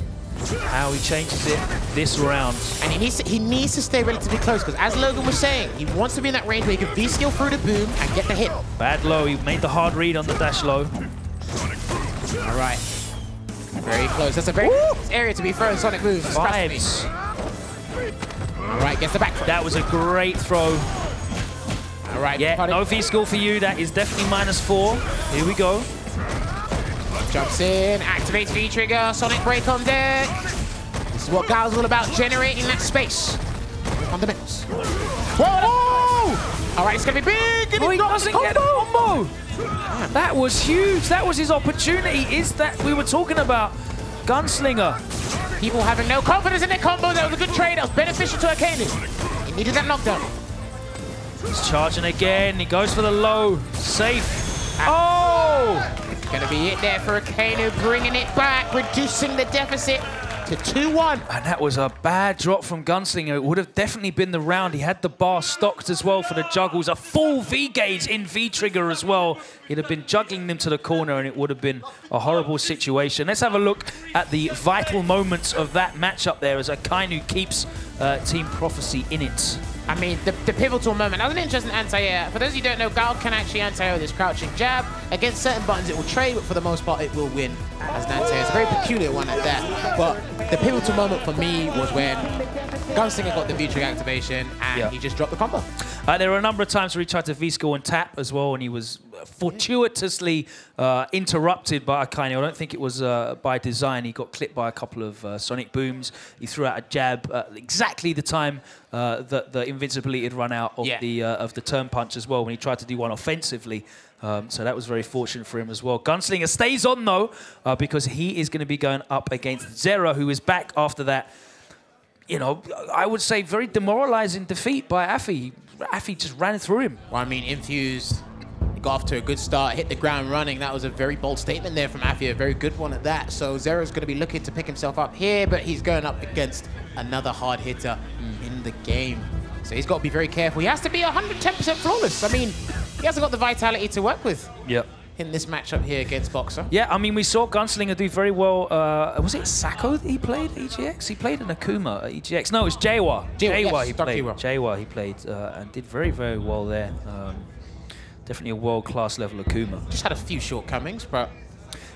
Speaker 6: how he changes it this round.
Speaker 8: And he needs to stay relatively close, because as Logan was saying, he wants to be in that range where he can V-skill through the boom and get the hit.
Speaker 6: Bad low. He made the hard read on the dash low.
Speaker 8: All right. Very close. That's a very close area to be throwing Sonic moves.
Speaker 6: Vibes.
Speaker 8: All right, gets the back throw.
Speaker 6: That was a great throw.
Speaker 8: All right.
Speaker 6: Yeah, no V-Skill for you. That is definitely -4. Here we go.
Speaker 8: Jumps in, activates V-Trigger, Sonic Break on deck. This is what Guile's all about, generating that space. Fundamentals. Whoa! All right, it's going to be big.
Speaker 6: Oh, he doesn't get a combo. That was huge. That was his opportunity. Is that we were talking about Gunslinger.
Speaker 8: People having no confidence in their combo. That was a good trade. That was beneficial to Akainu. He needed that knockdown.
Speaker 6: He's charging again. He goes for the low. Safe. Oh!
Speaker 8: Gonna be it there for Akainu, bringing it back, reducing the deficit to 2-1.
Speaker 6: And that was a bad drop from Gunslinger. It would have definitely been the round. He had the bar stocked as well for the juggles. A full V-gauge in V-trigger as well. He'd have been juggling them to the corner and it would have been a horrible situation. Let's have a look at the vital moments of that matchup there as Akainu keeps Team Prophecy in it.
Speaker 8: I mean, the pivotal moment. That was an interesting anti-air. For those of you who don't know, Guile can actually anti-air with his crouching jab. Against certain buttons, it will trade, but for the most part, it will win as an anti-air. It's a very peculiar one at that. But the pivotal moment for me was when Gunslinger got the V-trigger activation and he just dropped the combo.
Speaker 6: There were a number of times where he tried to V-skill and tap as well, and he was fortuitously interrupted by Akainu. I don't think it was by design. He got clipped by a couple of sonic booms. He threw out a jab exactly the time that the invincibility had run out of the turn punch as well when he tried to do one offensively. So that was very fortunate for him as well. Gunslinger stays on though because he is going to be going up against Zera, who is back after that. You know, I would say very demoralizing defeat by Afii. Afii just ran through him.
Speaker 8: Well, I mean, Infused got off to a good start, hit the ground running. That was a very bold statement there from Afii, a very good one at that. So Zera's going to be looking to pick himself up here, but he's going up against another hard hitter in the game. So he's got to be very careful. He has to be 110% flawless. I mean, he hasn't got the vitality to work with.
Speaker 6: Yep.
Speaker 8: In this matchup here against Boxer.
Speaker 6: Yeah, I mean, we saw Gunslinger do very well. Was it Sacco that he played at EGX? He played an Akuma at EGX. No, it was Jawa. Jawa he played. Jawa he played and did very, very well there. Definitely a world-class level Akuma.
Speaker 8: Just had a few shortcomings, but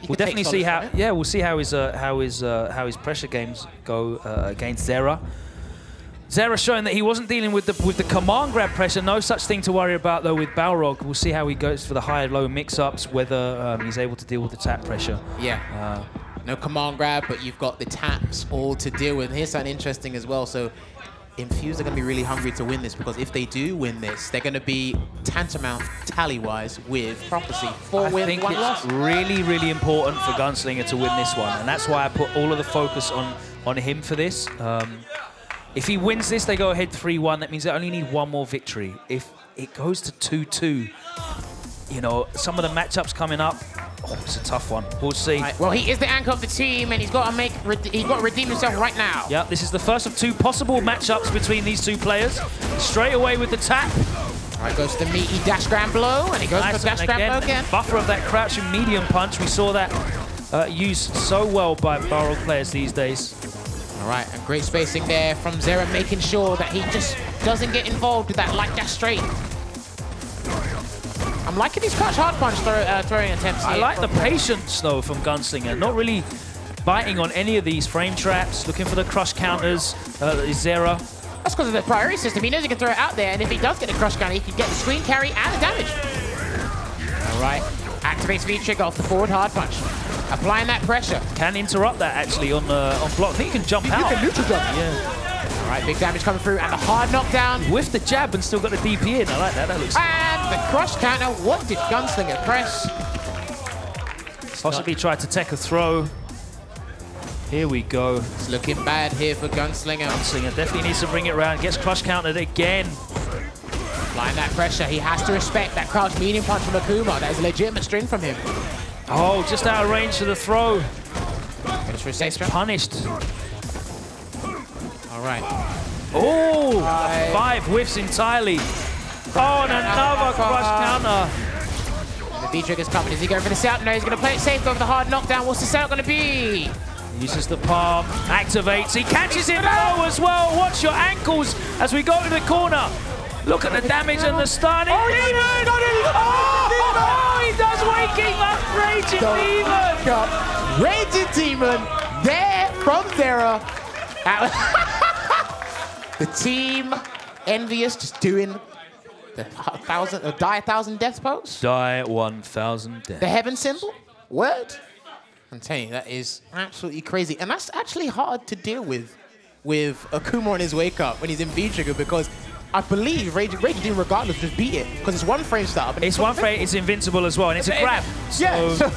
Speaker 6: we'll definitely see how. Yeah, we'll see how his pressure games go against Zera. Zera showing that he wasn't dealing with the command grab pressure. No such thing to worry about though with Balrog. We'll see how he goes for the high-low mix-ups, whether he's able to deal with the tap pressure.
Speaker 8: Yeah. No command grab, but you've got the taps all to deal with. Here's something interesting as well. So Infused are going to be really hungry to win this because if they do win this, they're going to be tantamount tally-wise with Prophecy. 4 wins, 1 loss.
Speaker 6: I think it's really, really important for Gunslinger to win this one, and that's why I put all of the focus on him for this. If he wins this, they go ahead 3-1. That means they only need 1 more victory. If it goes to 2-2, you know, some of the matchups coming up, it's a tough one. We'll see.
Speaker 8: Right. Well, he is the anchor of the team, and he's got to redeem himself right now.
Speaker 6: Yeah, this is the first of 2 possible matchups between these 2 players. Straight away with the tap.
Speaker 8: All right, goes to the meaty dash grand blow, and he goes for the dash grand blow again.
Speaker 6: Buffer of that crouching medium punch. We saw that used so well by Balrog players these days.
Speaker 8: All right, and great spacing there from Zera, making sure that he just doesn't get involved with that light dash straight. I'm liking these crouch hard punch throwing attempts here.
Speaker 6: I like the patience, though, from Gunslinger. Not really biting on any of these frame traps, looking for the crush counters, Zera.
Speaker 8: That's because of the priority system. He knows he can throw it out there, and if he does get the crush counter, he can get the screen carry and the damage. All right, activates V-trigger off the forward hard punch. Applying that pressure.
Speaker 6: Can interrupt that, actually, on block. I think you can jump out.
Speaker 8: You can neutral jump.
Speaker 6: Yeah.
Speaker 8: All right, big damage coming through, and the hard knockdown.
Speaker 6: With the jab and still got the DP in. I like that. That looks...
Speaker 8: And the crush counter. What did Gunslinger press?
Speaker 6: Possibly tried to take a throw. Here we go.
Speaker 8: It's looking bad here for Gunslinger.
Speaker 6: Gunslinger definitely needs to bring it around. Gets crush countered again.
Speaker 8: Applying that pressure. He has to respect that crouch medium punch from Akuma. That is a legitimate string from him.
Speaker 6: Oh, just out of range for the throw.
Speaker 8: Goes for a safe jump.
Speaker 6: Punished.
Speaker 8: All right.
Speaker 6: Oh, 5 whiffs entirely. Oh, and another crush counter.
Speaker 8: The V-trigger's coming. Is he going for the setup? No, he's going to play it safe, go for the hard knockdown. What's the setup going to be?
Speaker 6: Uses the palm, activates. He catches it low as well. Watch your ankles as we go to the corner. Look at the damage and the stun.
Speaker 8: Oh, he
Speaker 6: does waking up Raging Demon!
Speaker 8: Raging Demon there from Zera. The team Envious just doing the 1,000 death pose.
Speaker 6: Die 1,000 death.
Speaker 8: The heaven symbol. Word. I'm telling you, that is absolutely crazy. And that's actually hard to deal with Akuma on his wake up when he's in V-Trigger, because I believe Raging Demon regardless just beat it, because it's one frame startup.
Speaker 6: It's one frame, it's invincible as well, and it's a grab.
Speaker 8: Yeah, so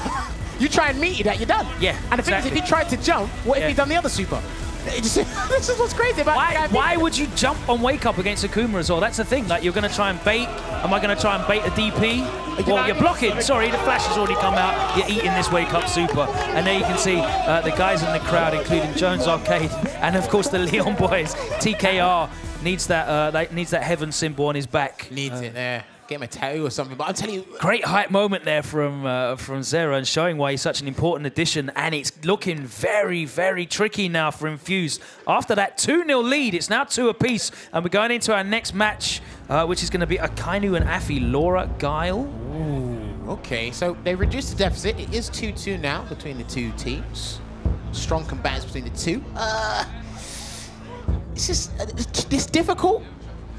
Speaker 8: you try and meet it, you're done.
Speaker 6: Yeah,
Speaker 8: and the thing is, if he tried to jump, what if he done the other super? This is what's crazy about
Speaker 6: why would you jump on wake up against Akuma as well? That's the thing. Like, you're going to try and bait. Am I going to try and bait a DP? Well, you're blocking. Sorry, the flash has already come out. You're eating this wake up super. And there you can see the guys in the crowd, including Jones Arcade, and of course the Leon boys. TKR needs that heaven symbol on his back.
Speaker 8: Needs it there. Get him a tattoo or something. But I'm telling you,
Speaker 6: great hype moment there from Zera, and showing why he's such an important addition. And it's looking very, very tricky now for Infused. After that 2-0 lead, it's now 2 apiece, and we're going into our next match, which is going to be Akainu and Afii. Laura, Guile.
Speaker 8: Ooh, okay, so they reduced the deficit. It is 2-2 now between the two teams. Strong combatants between the two. It's difficult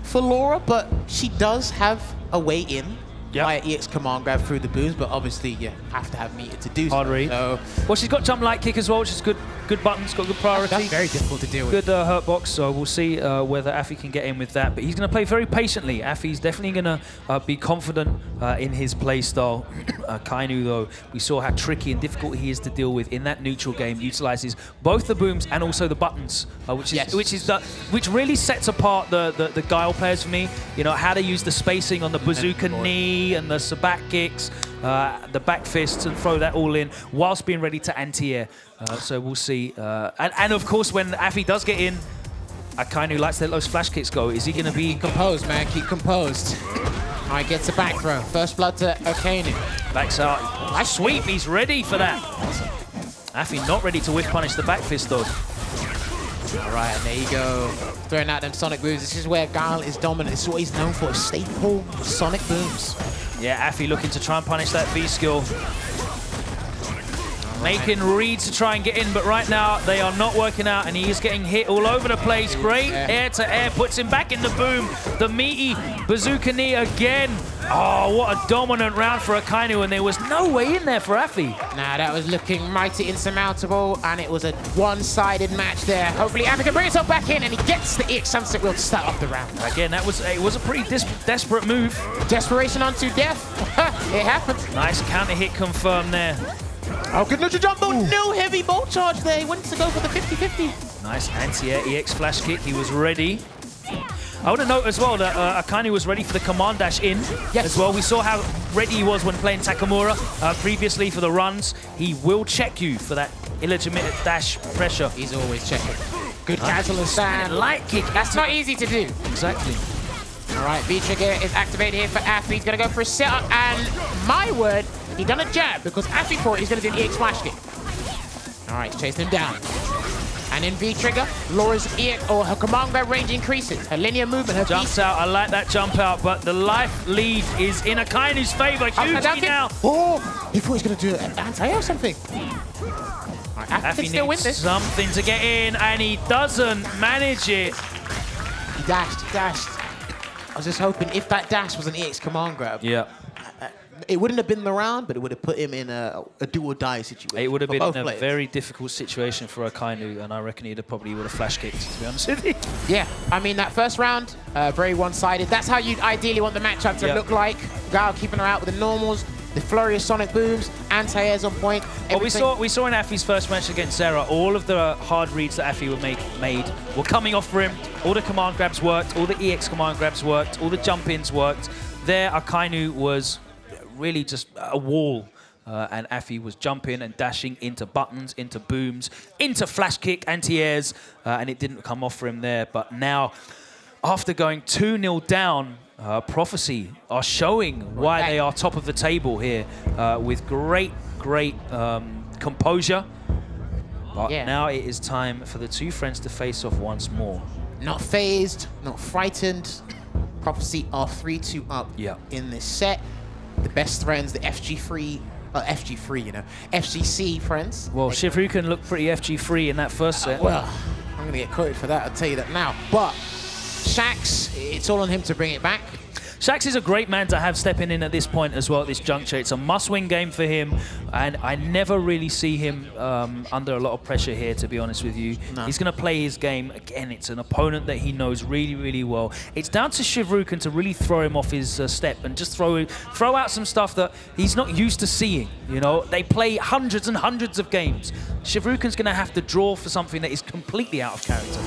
Speaker 8: for Laura, but she does have a way in via EX command grab through the booms, but obviously you have to have meter to do
Speaker 6: Hard read.
Speaker 8: So.
Speaker 6: Well, she's got jump light kick as well, which is good buttons, got good priority.
Speaker 8: That's very difficult to deal with.
Speaker 6: Good hurt box, so we'll see whether Afii can get in with that. But he's going to play very patiently. Afii's definitely going to be confident in his play style. Akainu, though, we saw how tricky and difficult he is to deal with in that neutral game. Utilizes both the booms and also the buttons, which really sets apart the Guile players for me. You know, how to use the spacing on the bazooka knee and the sabat kicks, the back fists, and throw that all in whilst being ready to anti-air. So we'll see. And of course, when Afii does get in, Akainu likes to let those flash kicks go. Is he going to be
Speaker 8: composed, man? Keep composed. All right, gets a back throw. First blood to Akainu.
Speaker 6: Backs out. Nice sweep. He's ready for that. Afii not ready to whiff punish the back fist, though.
Speaker 8: All right, and there you go. Throwing out them sonic booms. This is where Guile is dominant. This is what he's known for, staple sonic booms.
Speaker 6: Yeah, Afii looking to try and punish that V skill. Making reads to try and get in, but right now they are not working out, and he is getting hit all over the place. Great air-to-air, puts him back in the boom. The meaty bazooka knee again. Oh, what a dominant round for Akainu, and there was no way in there for Afii.
Speaker 8: Nah, that was looking mighty insurmountable, and it was a one-sided match there. Hopefully Afii can bring himself back in, and he gets the EX Sunset Wheel to start off the round.
Speaker 6: Again, it was a pretty desperate move.
Speaker 8: Desperation onto death. It happened.
Speaker 6: Nice counter hit confirmed there.
Speaker 8: Oh, good neutral jump, though. No heavy bolt charge there. He went to go for the 50-50.
Speaker 6: Nice anti-air EX flash kick. He was ready. I want to note as well that Akainu was ready for the command dash in as well. We saw how ready he was when playing Takamura previously for the runs. He will check you for that illegitimate dash pressure.
Speaker 8: He's always checking. Good cancel and stand.
Speaker 6: Light kick.
Speaker 8: That's not easy to do.
Speaker 6: Exactly.
Speaker 8: All right, V-Trigger is activated here for Afii. He's going to go for a setup, and my word, he done a jab, because Afii for it, he's going to do the EX flash kick. All right, he's chasing him down. And in V-Trigger, Laura's EX, or her command grab range increases. Her linear movement, her
Speaker 6: jumps out. I like that jump out, but the life lead is in Akainu's favor hugely now.
Speaker 8: Oh, he thought he was going to do an anti-air or something. All right, Afii can still win this.
Speaker 6: Something to get in, and he doesn't manage it.
Speaker 8: He dashed. I was just hoping if that dash was an EX command grab.
Speaker 6: Yeah.
Speaker 8: It wouldn't have been the round, but it would have put him in a do-or-die situation.
Speaker 6: It would have been a very difficult situation for Akainu, and I reckon he'd have probably would have flash kicked, to be honest with you.
Speaker 8: Yeah, I mean, that first round, very one-sided. That's how you'd ideally want the matchup to look like. Guile keeping her out with the normals, the flurry of sonic booms, anti-airs on point.
Speaker 6: Well, we saw in Afii's first match against Zera, all of the hard reads that Afii made were coming off for him. All the command grabs worked, all the EX command grabs worked, all the jump-ins worked. There, Akainu was really just a wall, and Afii was jumping and dashing into buttons, into booms, into flash kick, anti-airs, and it didn't come off for him there. But now, after going 2-0 down, Prophecy are showing why they are top of the table here with great composure. But now it is time for the two friends to face off once more.
Speaker 8: Not phased, not frightened. Prophecy are 3-2 up in this set. the best friends, the FG3, FGC friends.
Speaker 6: Well, Shivryuken looked pretty FG3 in that first set.
Speaker 8: Well, I'm going to get quoted for that, I'll tell you that now. But Shakz, it's all on him to bring it back.
Speaker 6: Shakz is a great man to have stepping in at this point as well, at this juncture. It's a must-win game for him, and I never really see him under a lot of pressure here, to be honest with you. No. He's going to play his game. Again, it's an opponent that he knows really, really well. It's down to Shivryuken to really throw him off his step and just throw out some stuff that he's not used to seeing. You know, they play hundreds and hundreds of games. Shivryuken's going to have to draw for something that is completely out of character.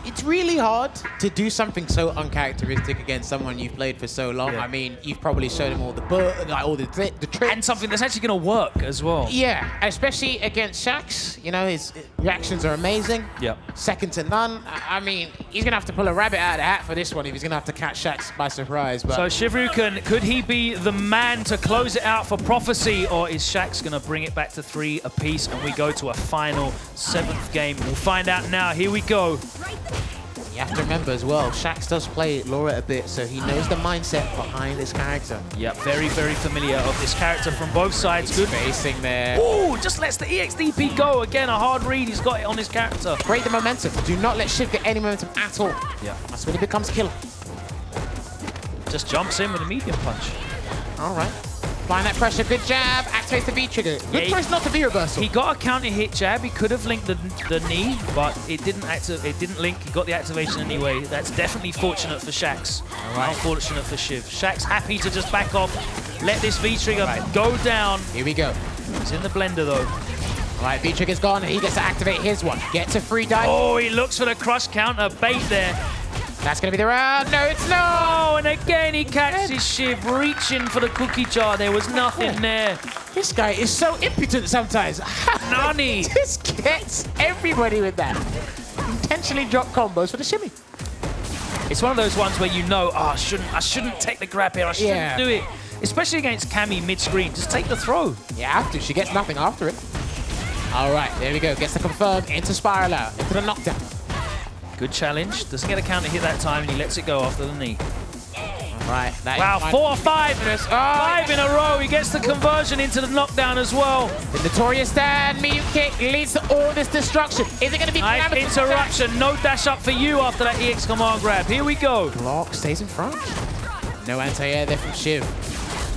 Speaker 8: It's really hard to do something so uncharacteristic against someone you've played for so long. Yeah. I mean, you've probably showed him all the tricks.
Speaker 6: And something that's actually going to work as well.
Speaker 8: Yeah, especially against Shakz. You know, his reactions are amazing.
Speaker 6: Yep.
Speaker 8: Second to none. I mean, he's going to have to pull a rabbit out of the hat for this one if he's going to have to catch Shakz by surprise. But
Speaker 6: so Shivryuken, could he be the man to close it out for Prophecy, or is Shakz going to bring it back to 3 apiece and we go to a final 7th game? We'll find out now. Here we go.
Speaker 8: You have to remember as well, Shakz does play Laura a bit, so he knows the mindset behind this character.
Speaker 6: Yeah, very, very familiar of this character from both sides. Good
Speaker 8: facing there.
Speaker 6: Ooh, just lets the EXDP go. Again, a hard read. He's got it on his character.
Speaker 8: Break the momentum. Do not let Shiv get any momentum at all.
Speaker 6: Yeah.
Speaker 8: That's when he becomes killer.
Speaker 6: Just jumps in with a medium punch.
Speaker 8: All right. Applying that pressure, good jab, activates the V trigger. Good choice not to V reversal.
Speaker 6: He got a counter hit jab. He could have linked the knee, but it didn't link. He got the activation anyway. That's definitely fortunate for Shakz. Right. Unfortunate for Shiv. Shakz happy to just back off, let this V trigger go down.
Speaker 8: Here we go.
Speaker 6: It's in the blender though.
Speaker 8: All right, V trigger's gone. He gets to activate his one. Gets a free dive.
Speaker 6: Oh, he looks for the crush counter bait there.
Speaker 8: That's going to be the round. No, it's not.
Speaker 6: Oh, and again he catches Shiv reaching for the cookie jar. There was nothing there.
Speaker 8: This guy is so impotent sometimes.
Speaker 6: Nani.
Speaker 8: Just gets everybody with that. Intentionally drop combos for the shimmy.
Speaker 6: It's one of those ones where you know, oh, I shouldn't take the grab here. I shouldn't do it. Especially against Cammy mid-screen. Just take the throw.
Speaker 8: You have to. She gets nothing after it. All right, there we go. Gets the confirm into spiral out, into the knockdown.
Speaker 6: Good challenge. Doesn't get a counter hit that time, and he lets it go after the knee.
Speaker 8: Right.
Speaker 6: Wow, 4 or 5. 5 in a row. He gets the conversion into the knockdown as well.
Speaker 8: The notorious stand medium kick leads to all this destruction. Is it going to be
Speaker 6: nice interruption? No dash up for you after that EX command grab. Here we go.
Speaker 8: Block stays in front. No anti-air there from Shiv.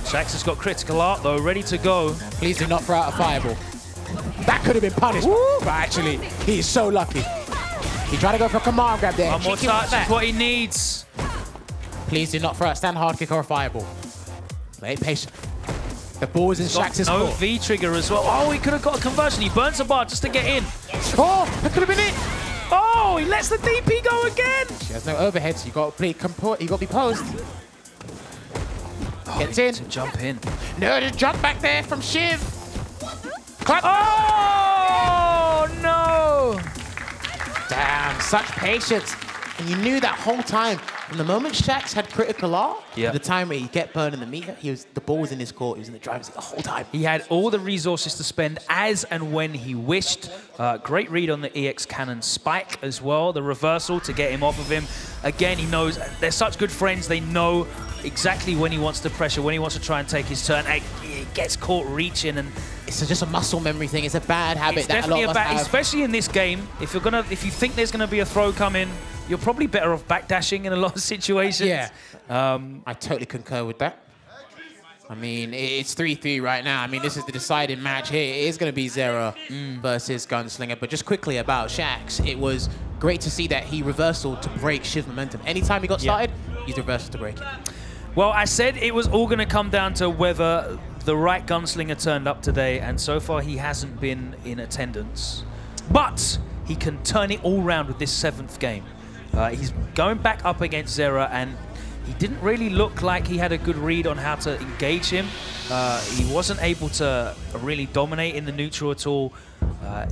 Speaker 6: Shakz has got critical art though, ready to go.
Speaker 8: Please do not throw out a fireball. That could have been punished, but actually, he is so lucky. He tried to go for a command grab there.
Speaker 6: One more touch is what he needs.
Speaker 8: Please do not throw out stand hard kick or a fireball. Play patient. The ball is in Shakz's court.
Speaker 6: No V trigger as well. Oh, he could have got a conversion. He burns a bar just to get in.
Speaker 8: Oh, that could have been it.
Speaker 6: Oh, he lets the DP go again.
Speaker 8: She has no overhead, so you got to be posed.
Speaker 6: Oh,
Speaker 8: gets in.
Speaker 6: To jump in.
Speaker 8: No, just jump back there from Shiv.
Speaker 6: Oh no!
Speaker 8: Damn, such patience. And you knew that whole time, from the moment Shakz had critical art, the time where he get burned in the meter, the ball was in his court, he was in the driver's seat the whole time.
Speaker 6: He had all the resources to spend as and when he wished. Great read on the EX cannon spike as well, the reversal to get him off of him. Again, he knows, they're such good friends, they know exactly when he wants to pressure, when he wants to try and take his turn. He gets caught reaching, and
Speaker 8: it's just a muscle memory thing. It's a bad habit that a lot of us have.
Speaker 6: Especially in this game, if you think there's gonna be a throw coming, you're probably better off backdashing in a lot of situations.
Speaker 8: Yeah, I totally concur with that. I mean, it's 3-3 right now. I mean, this is the deciding match here. It is going to be Zera versus Gunslinger. But just quickly about Shakz, it was great to see that he reversal to break Shiv's momentum. Anytime he got started, he's reversal to break it.
Speaker 6: Well, I said it was all going to come down to whether the right Gunslinger turned up today, and so far he hasn't been in attendance. But he can turn it all round with this 7th game. He's going back up against Zera, and he didn't really look like he had a good read on how to engage him. He wasn't able to really dominate in the neutral at all.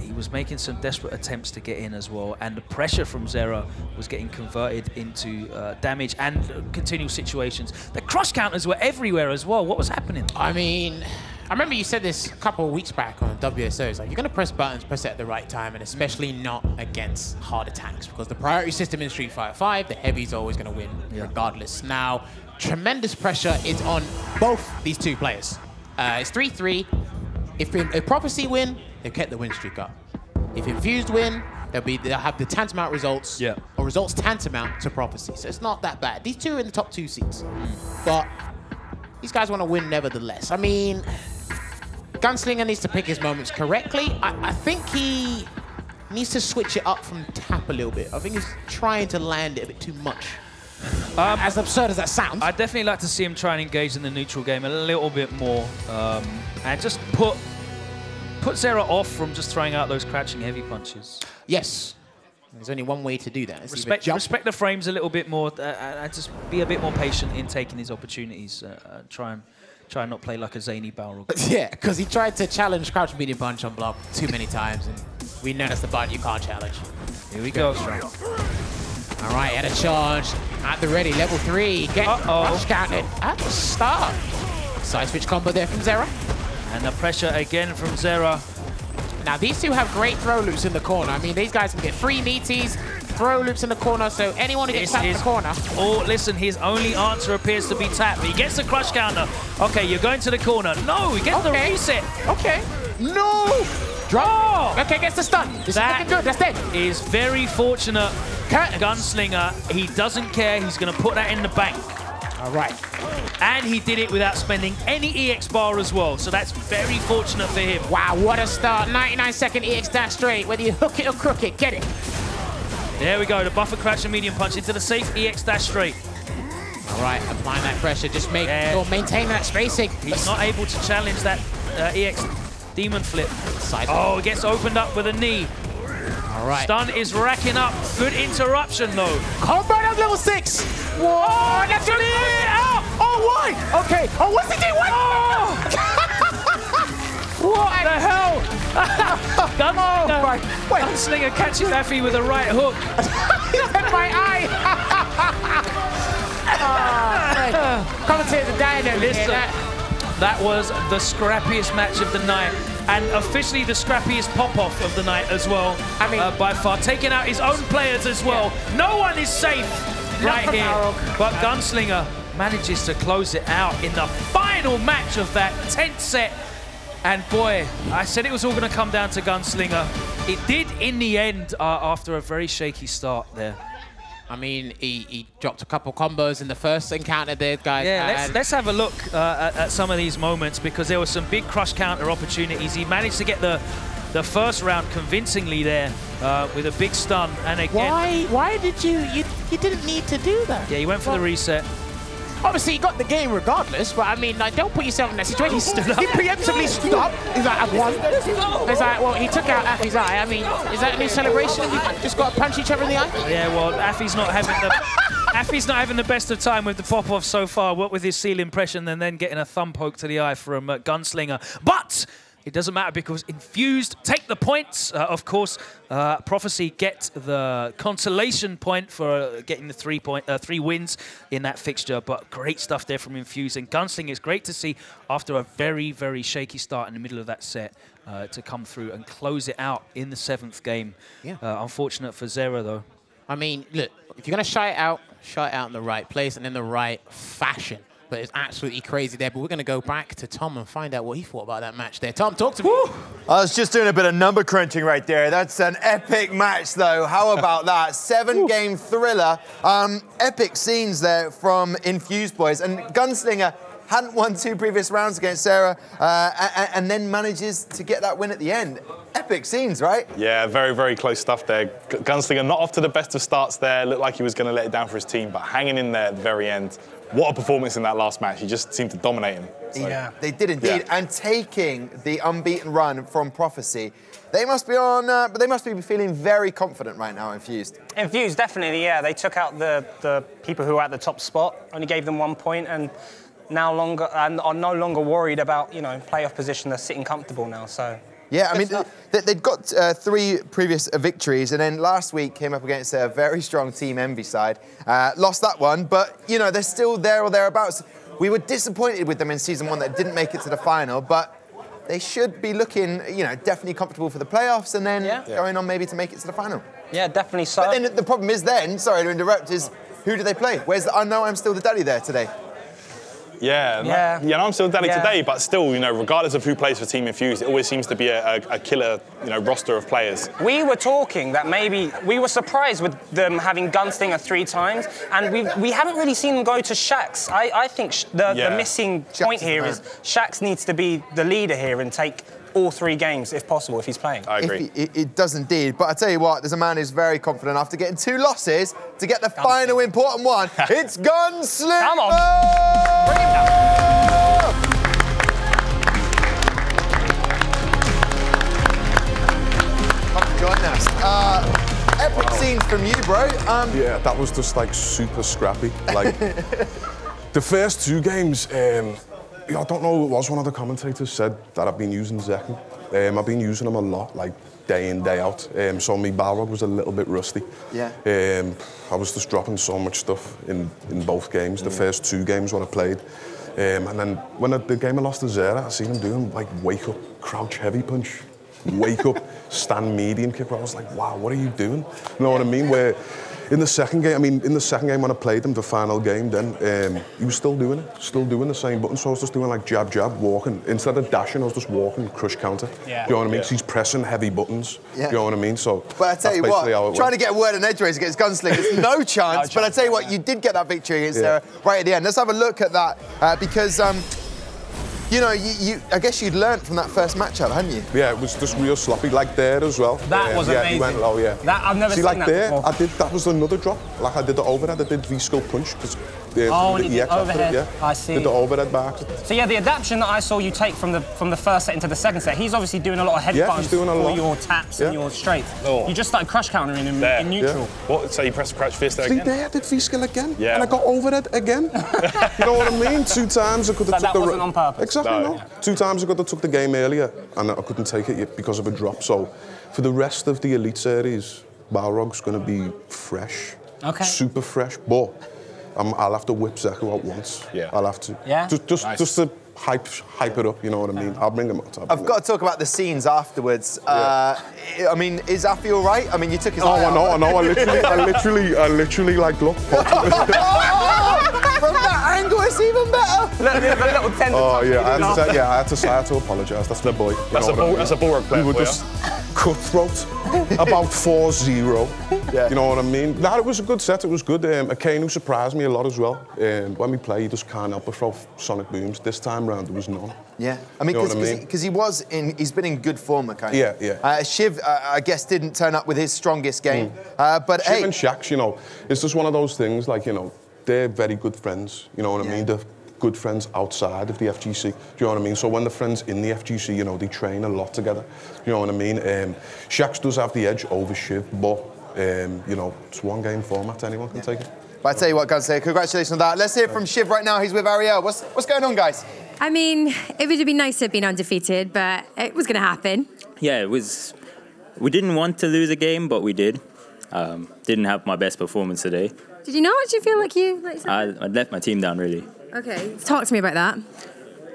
Speaker 6: He was making some desperate attempts to get in as well, and the pressure from Zera was getting converted into damage and continual situations. The cross counters were everywhere as well. What was happening?
Speaker 8: I mean, I remember you said this a couple of weeks back on WSO. It's like, you're going to press buttons, press it at the right time, and especially not against hard attacks, because the priority system in Street Fighter V, the heavy's always going to win regardless. Now, tremendous pressure is on both these two players. It's 3-3. If Prophecy win, they've kept the win streak up. If Infused win, they'll have the tantamount results, or results tantamount to Prophecy. So it's not that bad. These two are in the top 2 seats. But these guys want to win nevertheless. I mean, Gunslinger needs to pick his moments correctly. I think he needs to switch it up from tap a little bit. I think he's trying to land it a bit too much. As absurd as that sounds.
Speaker 6: I'd definitely like to see him try and engage in the neutral game a little bit more. And just put Zera off from just throwing out those crouching heavy punches.
Speaker 8: Yes. There's only one way to do that.
Speaker 6: Respect the frames a little bit more and just be a bit more patient in taking his opportunities. Try and not play like a zany Balrog.
Speaker 8: Yeah, because he tried to challenge crouch medium punch on block too many times, and we know that's the button you can't challenge.
Speaker 6: Here we go.
Speaker 8: All right, at a charge, at the ready, level 3, get punch counted at the start. Side switch combo there from Zera.
Speaker 6: And the pressure again from Zera.
Speaker 8: Now, these two have great throw loops in the corner. I mean, these guys can get free meaties, throw loops in the corner, so anyone who gets tapped in the corner.
Speaker 6: Oh, listen, his only answer appears to be tap. He gets the crush counter. Okay, you're going to the corner. No, he gets the reset.
Speaker 8: Okay. No! Drop. Okay, gets the stun. This is looking good. That's dead.
Speaker 6: Is very fortunate. Gunslinger, he doesn't care. He's going to put that in the bank.
Speaker 8: All right.
Speaker 6: And he did it without spending any EX bar as well, so that's very fortunate for him.
Speaker 8: Wow, what a start. 99-second EX dash straight. Whether you hook it or crook it, get it.
Speaker 6: There we go, the buffer crash and medium punch into the safe EX dash straight.
Speaker 8: All right, applying that pressure, just maintain that spacing.
Speaker 6: He's not able to challenge that EX demon flip. Oh, he gets opened up with a knee.
Speaker 8: All right.
Speaker 6: Stun is racking up. Good interruption, though.
Speaker 8: Combo at level 6. Whoa, that's really it. Oh, why? Okay. Oh, what's he doing? What?
Speaker 6: What the hell? Gunslinger catches Afii with a right hook.
Speaker 8: He hit my eye. Commentators are dying over here.
Speaker 6: That was the scrappiest match of the night. And officially the scrappiest pop-off of the night as well. I mean, by far, taking out his own players as well. No one is safe right here. But Gunslinger manages to close it out in the final match of that 10th set. And boy, I said it was all going to come down to Gunslinger. It did in the end after a very shaky start there.
Speaker 8: I mean, he dropped a couple combos in the first encounter there, guys.
Speaker 6: Yeah, let's have a look at some of these moments, because there were some big crush counter opportunities. He managed to get the first round convincingly there with a big stun. And again,
Speaker 8: why did you didn't need to do that?
Speaker 6: Yeah, he went for the reset.
Speaker 8: Obviously, he got the game regardless, but I mean, like, don't put yourself in that situation. He stood up. He preemptively stood up. He's like, I've won. He's like, well, he took out Afii's eye. I mean, is that a new celebration? We just got to punch each other in the eye?
Speaker 6: Yeah, well, Afii's not having the best of time with the pop-off so far. What with his seal impression and then getting a thumb poke to the eye from Gunslinger. But it doesn't matter, because Infused take the points. Of course, Prophecy get the consolation point for getting the 3 wins in that fixture. But great stuff there from Infused. And Gunslinger is great to see after a very, very shaky start in the middle of that set to come through and close it out in the 7th game. Yeah. Unfortunate for Zera, though.
Speaker 8: I mean, look, if you're going to shy it out in the right place and in the right fashion. But it's absolutely crazy there. But we're going to go back to Tom and find out what he thought about that match there. Tom, talk to me.
Speaker 3: I was just doing a bit of number crunching right there. That's an epic match, though. How about that? 7-game thriller. Epic scenes there from Infused boys. And Gunslinger hadn't won 2 previous rounds against Zera and then manages to get that win at the end. Epic scenes, right?
Speaker 4: Yeah, very, very close stuff there. Gunslinger not off to the best of starts there. Looked like he was going to let it down for his team, but hanging in there at the very end. What a performance in that last match. He just seemed to dominate him. So,
Speaker 3: yeah, they did indeed. Yeah. And taking the unbeaten run from Prophecy, they must be on, but they must be feeling very confident right now, Infused.
Speaker 5: Infused, definitely, yeah. They took out the people who were at the top spot, only gave them 1 point, and are no longer worried about, you know, playoff position. They're sitting comfortable now, so.
Speaker 3: Yeah, I mean, they'd got 3 previous victories, and then last week came up against a very strong Team Envy side. Lost that one, but, you know, they're still there or thereabouts. We were disappointed with them in Season 1 that didn't make it to the final, but they should be looking, you know, definitely comfortable for the playoffs and then going on maybe to make it to the final.
Speaker 5: Yeah, definitely so.
Speaker 3: But then the problem is then, sorry to interrupt, is who do they play? Where's the I know I'm still the daddy there today?
Speaker 4: Yeah, and I'm still daddy today, but still, you know, regardless of who plays for Team Infused, it always seems to be a killer, you know, roster of players.
Speaker 5: We were talking that maybe we were surprised with them having Gunslinger 3 times, and we haven't really seen them go to Shakz. I think the missing point here is Shakz needs to be the leader here and take all 3 games, if possible, if he's playing.
Speaker 4: I agree.
Speaker 3: It does indeed. But I tell you what, there's a man who's very confident after getting 2 losses to get the final important one. It's Gunslinger!
Speaker 5: Come on! Bring him down.
Speaker 3: Come join us. Epic scenes from you, bro.
Speaker 12: Yeah, that was just like super scrappy. Like the first 2 games, I don't know, it was one of the commentators said that I've been using Zeka. I've been using him a lot, like day in, day out. So my Balrog was a little bit rusty.
Speaker 3: Yeah.
Speaker 12: I was just dropping so much stuff in both games, the first 2 games when I played. And then when the game I lost to Zera, I seen him doing like wake up, crouch heavy punch, wake up, stand medium kick. Where I was like, wow, what are you doing? You know what I mean? Where in the second game, when I played him, the final game, then he was still doing it, still doing the same button. So I was just doing like jab, jab, walking. Instead of dashing, I was just walking, crush counter.
Speaker 5: Yeah.
Speaker 12: You know what I mean? 'Cause he's pressing heavy buttons.
Speaker 3: Yeah.
Speaker 12: You know what I mean? So.
Speaker 3: But I tell you what, trying to get a word in edgeways against Gunslinger, there's no chance. But I tell you what, you did get that victory against Zera right at the end. Let's have a look at that because. You know, I guess you'd learnt from that first matchup, hadn't you?
Speaker 12: Yeah, it was just real sloppy, like there as well.
Speaker 5: That was amazing.
Speaker 12: He went low,
Speaker 5: That, I've never seen
Speaker 12: like
Speaker 5: that
Speaker 12: there,
Speaker 5: before.
Speaker 12: that was another drop. Like I did the overhead, I did V-skull punch. The EX
Speaker 5: overhead,
Speaker 12: it,
Speaker 5: I see.
Speaker 12: Did the overhead back.
Speaker 5: So yeah, the adaptation that I saw you take from the first set into the second set, he's obviously doing a lot of head buttons for your taps and your straights.
Speaker 4: Oh.
Speaker 5: You just started crush countering him in neutral.
Speaker 4: What? So you press the crouch fist there
Speaker 12: See
Speaker 4: again?
Speaker 12: there, I did V-skill again.
Speaker 4: Yeah.
Speaker 12: And I got overhead again. You know what I mean? 2 times I could have took
Speaker 5: that wasn't on purpose?
Speaker 12: Exactly, no. 2 times I could have took the game earlier and I couldn't take it yet because of a drop. So for the rest of the Elite Series, Balrog's going to be fresh.
Speaker 5: Okay.
Speaker 12: Super fresh, but I'll have to whip Zeka out once.
Speaker 4: Yeah.
Speaker 12: I'll have to.
Speaker 5: Yeah?
Speaker 12: Just to hype it up, you know what I mean? I'll bring him up.
Speaker 3: I've got to talk about the scenes afterwards. I mean, is Afii all right? I mean, you took his eye out.
Speaker 12: I know. I literally like, look.
Speaker 3: From that angle, it's even better.
Speaker 5: Little tender
Speaker 12: I had to apologise. That's my boy.
Speaker 4: That's a Balrog player.
Speaker 12: We were just cutthroat, about 4-0.
Speaker 3: Yeah.
Speaker 12: You know what I mean? No, it was a good set. It was good. Akainu surprised me a lot as well. When we play, he just can't help but throw sonic booms. This time round, there was none.
Speaker 3: Yeah, I mean, because he's been in good form, Akainu.
Speaker 12: Yeah.
Speaker 3: Shiv, I guess, didn't turn up with his strongest game. But
Speaker 12: Shiv and Shakz, you know, it's just one of those things. Like, you know, they're very good friends. You know what I mean? They're good friends outside of the FGC. Do you know what I mean? So when they're friends in the FGC, you know, they train a lot together. You know what I mean? Shakz does have the edge over Shiv, but you know, it's 1 game format. Anyone can take it.
Speaker 3: But I tell you what, Gunslinger, congratulations on that. Let's hear from Shiv right now. He's with Ariel. What's going on, guys?
Speaker 9: I mean, it would have been nice to have been undefeated, but it was going to happen.
Speaker 11: Yeah, it was. We didn't want to lose a game, but we did. Didn't have my best performance today.
Speaker 9: Did you not? Did you feel like you...
Speaker 11: I let my team down, really.
Speaker 9: Okay, talk to me about that.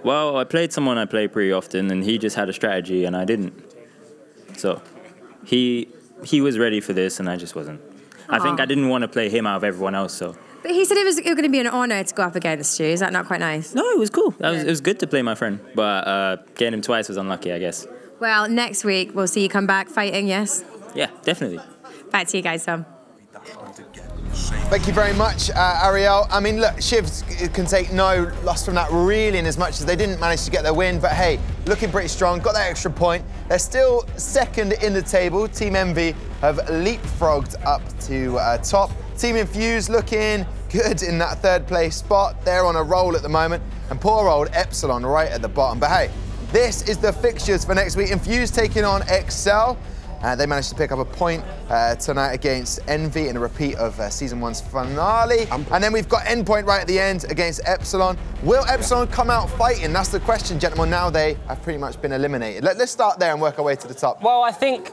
Speaker 11: Well, I played someone I play pretty often, and he just had a strategy, and I didn't. So he was ready for this, and I just wasn't. I think I didn't want to play him out of everyone else, so...
Speaker 9: But he said it was going to be an honour to go up against you. Is that not quite nice?
Speaker 11: No, it was cool. It was good to play my friend, but getting him twice was unlucky, I guess.
Speaker 9: Well, next week we'll see you come back fighting, yes?
Speaker 11: Yeah, definitely.
Speaker 9: Back to you guys, Tom.
Speaker 3: Thank you very much, Ariel. I mean, look, Shiv can take no loss from that really in as much as they didn't manage to get their win, but hey, looking pretty strong, got that extra point. They're still second in the table. Team Envy have leapfrogged up to top. Team Infused looking good in that 3rd place spot. They're on a roll at the moment, and poor old Epsilon right at the bottom. But hey, this is the fixtures for next week. Infused taking on Excel. They managed to pick up a point tonight against Envy in a repeat of Season 1's finale. And then we've got Endpoint right at the end against Epsilon. Will Epsilon come out fighting? That's the question, gentlemen. Now they have pretty much been eliminated. Let's start there and work our way to the top.
Speaker 5: Well, I think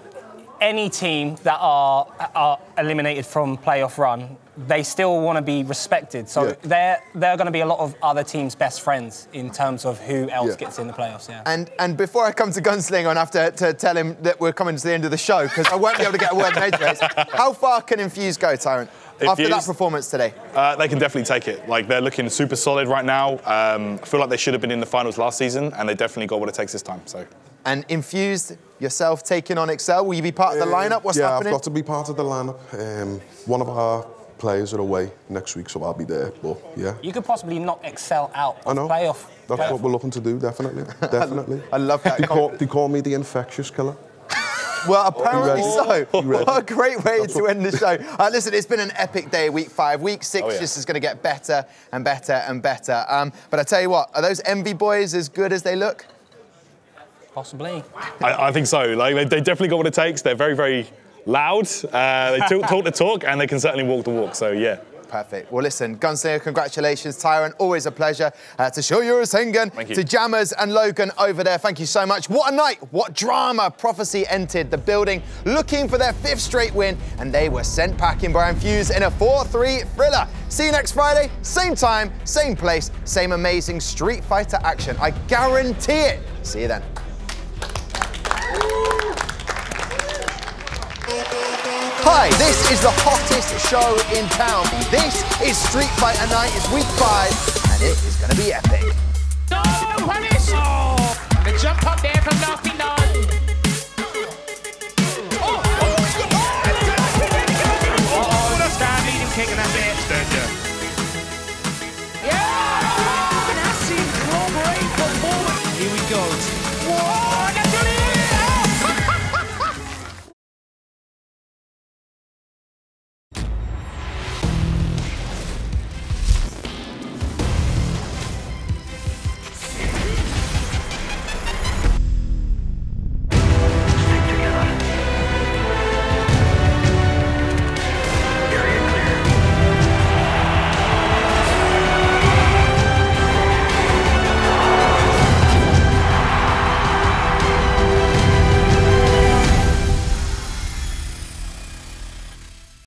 Speaker 5: any team that are eliminated from playoff run, they still want to be respected. So they're going to be a lot of other teams' best friends in terms of who else gets in the playoffs. Yeah.
Speaker 3: And before I come to Gunslinger and have to tell him that we're coming to the end of the show, because I won't be able to get a word in edgeways, how far can Infused go, Tyrant? After that performance today?
Speaker 4: They can definitely take it. Like, they're looking super solid right now. I feel like they should have been in the finals last season, and they definitely got what it takes this time. So.
Speaker 3: And Infused, yourself taking on Excel, will you be part of the lineup? What's happening?
Speaker 12: Yeah, I've got to be part of the lineup. One of our players are away next week, so I'll be there. But yeah.
Speaker 5: You could possibly knock Excel out of playoff.
Speaker 12: That's what we're looking to do, definitely. Definitely.
Speaker 3: I love that.
Speaker 12: They call me the infectious killer.
Speaker 3: Well, apparently so. What a great way to end the show. Listen, it's been an epic day, week 5. Week 6 just is going to get better and better and better. But I tell you what, are those Envy boys as good as they look?
Speaker 5: Possibly.
Speaker 4: I think so. Like, they definitely got what it takes. They're very, very loud. They talk the talk, and they can certainly walk the walk. So, yeah.
Speaker 3: Perfect. Well, listen, Gunslinger, congratulations. Tyron, always a pleasure. To Shouyu Sengen, to Jammers and Logan over there, thank you so much. What a night, what drama. Prophecy entered the building looking for their 5th straight win, and they were sent packing by Infused in a 4-3 thriller. See you next Friday, same time, same place, same amazing Street Fighter action. I guarantee it. See you then. Hi, this is the hottest show in town. This is Street Fighter Night. It's week 5, and it is going to be epic.
Speaker 7: No, punish! Oh, the jump up there from Nafi.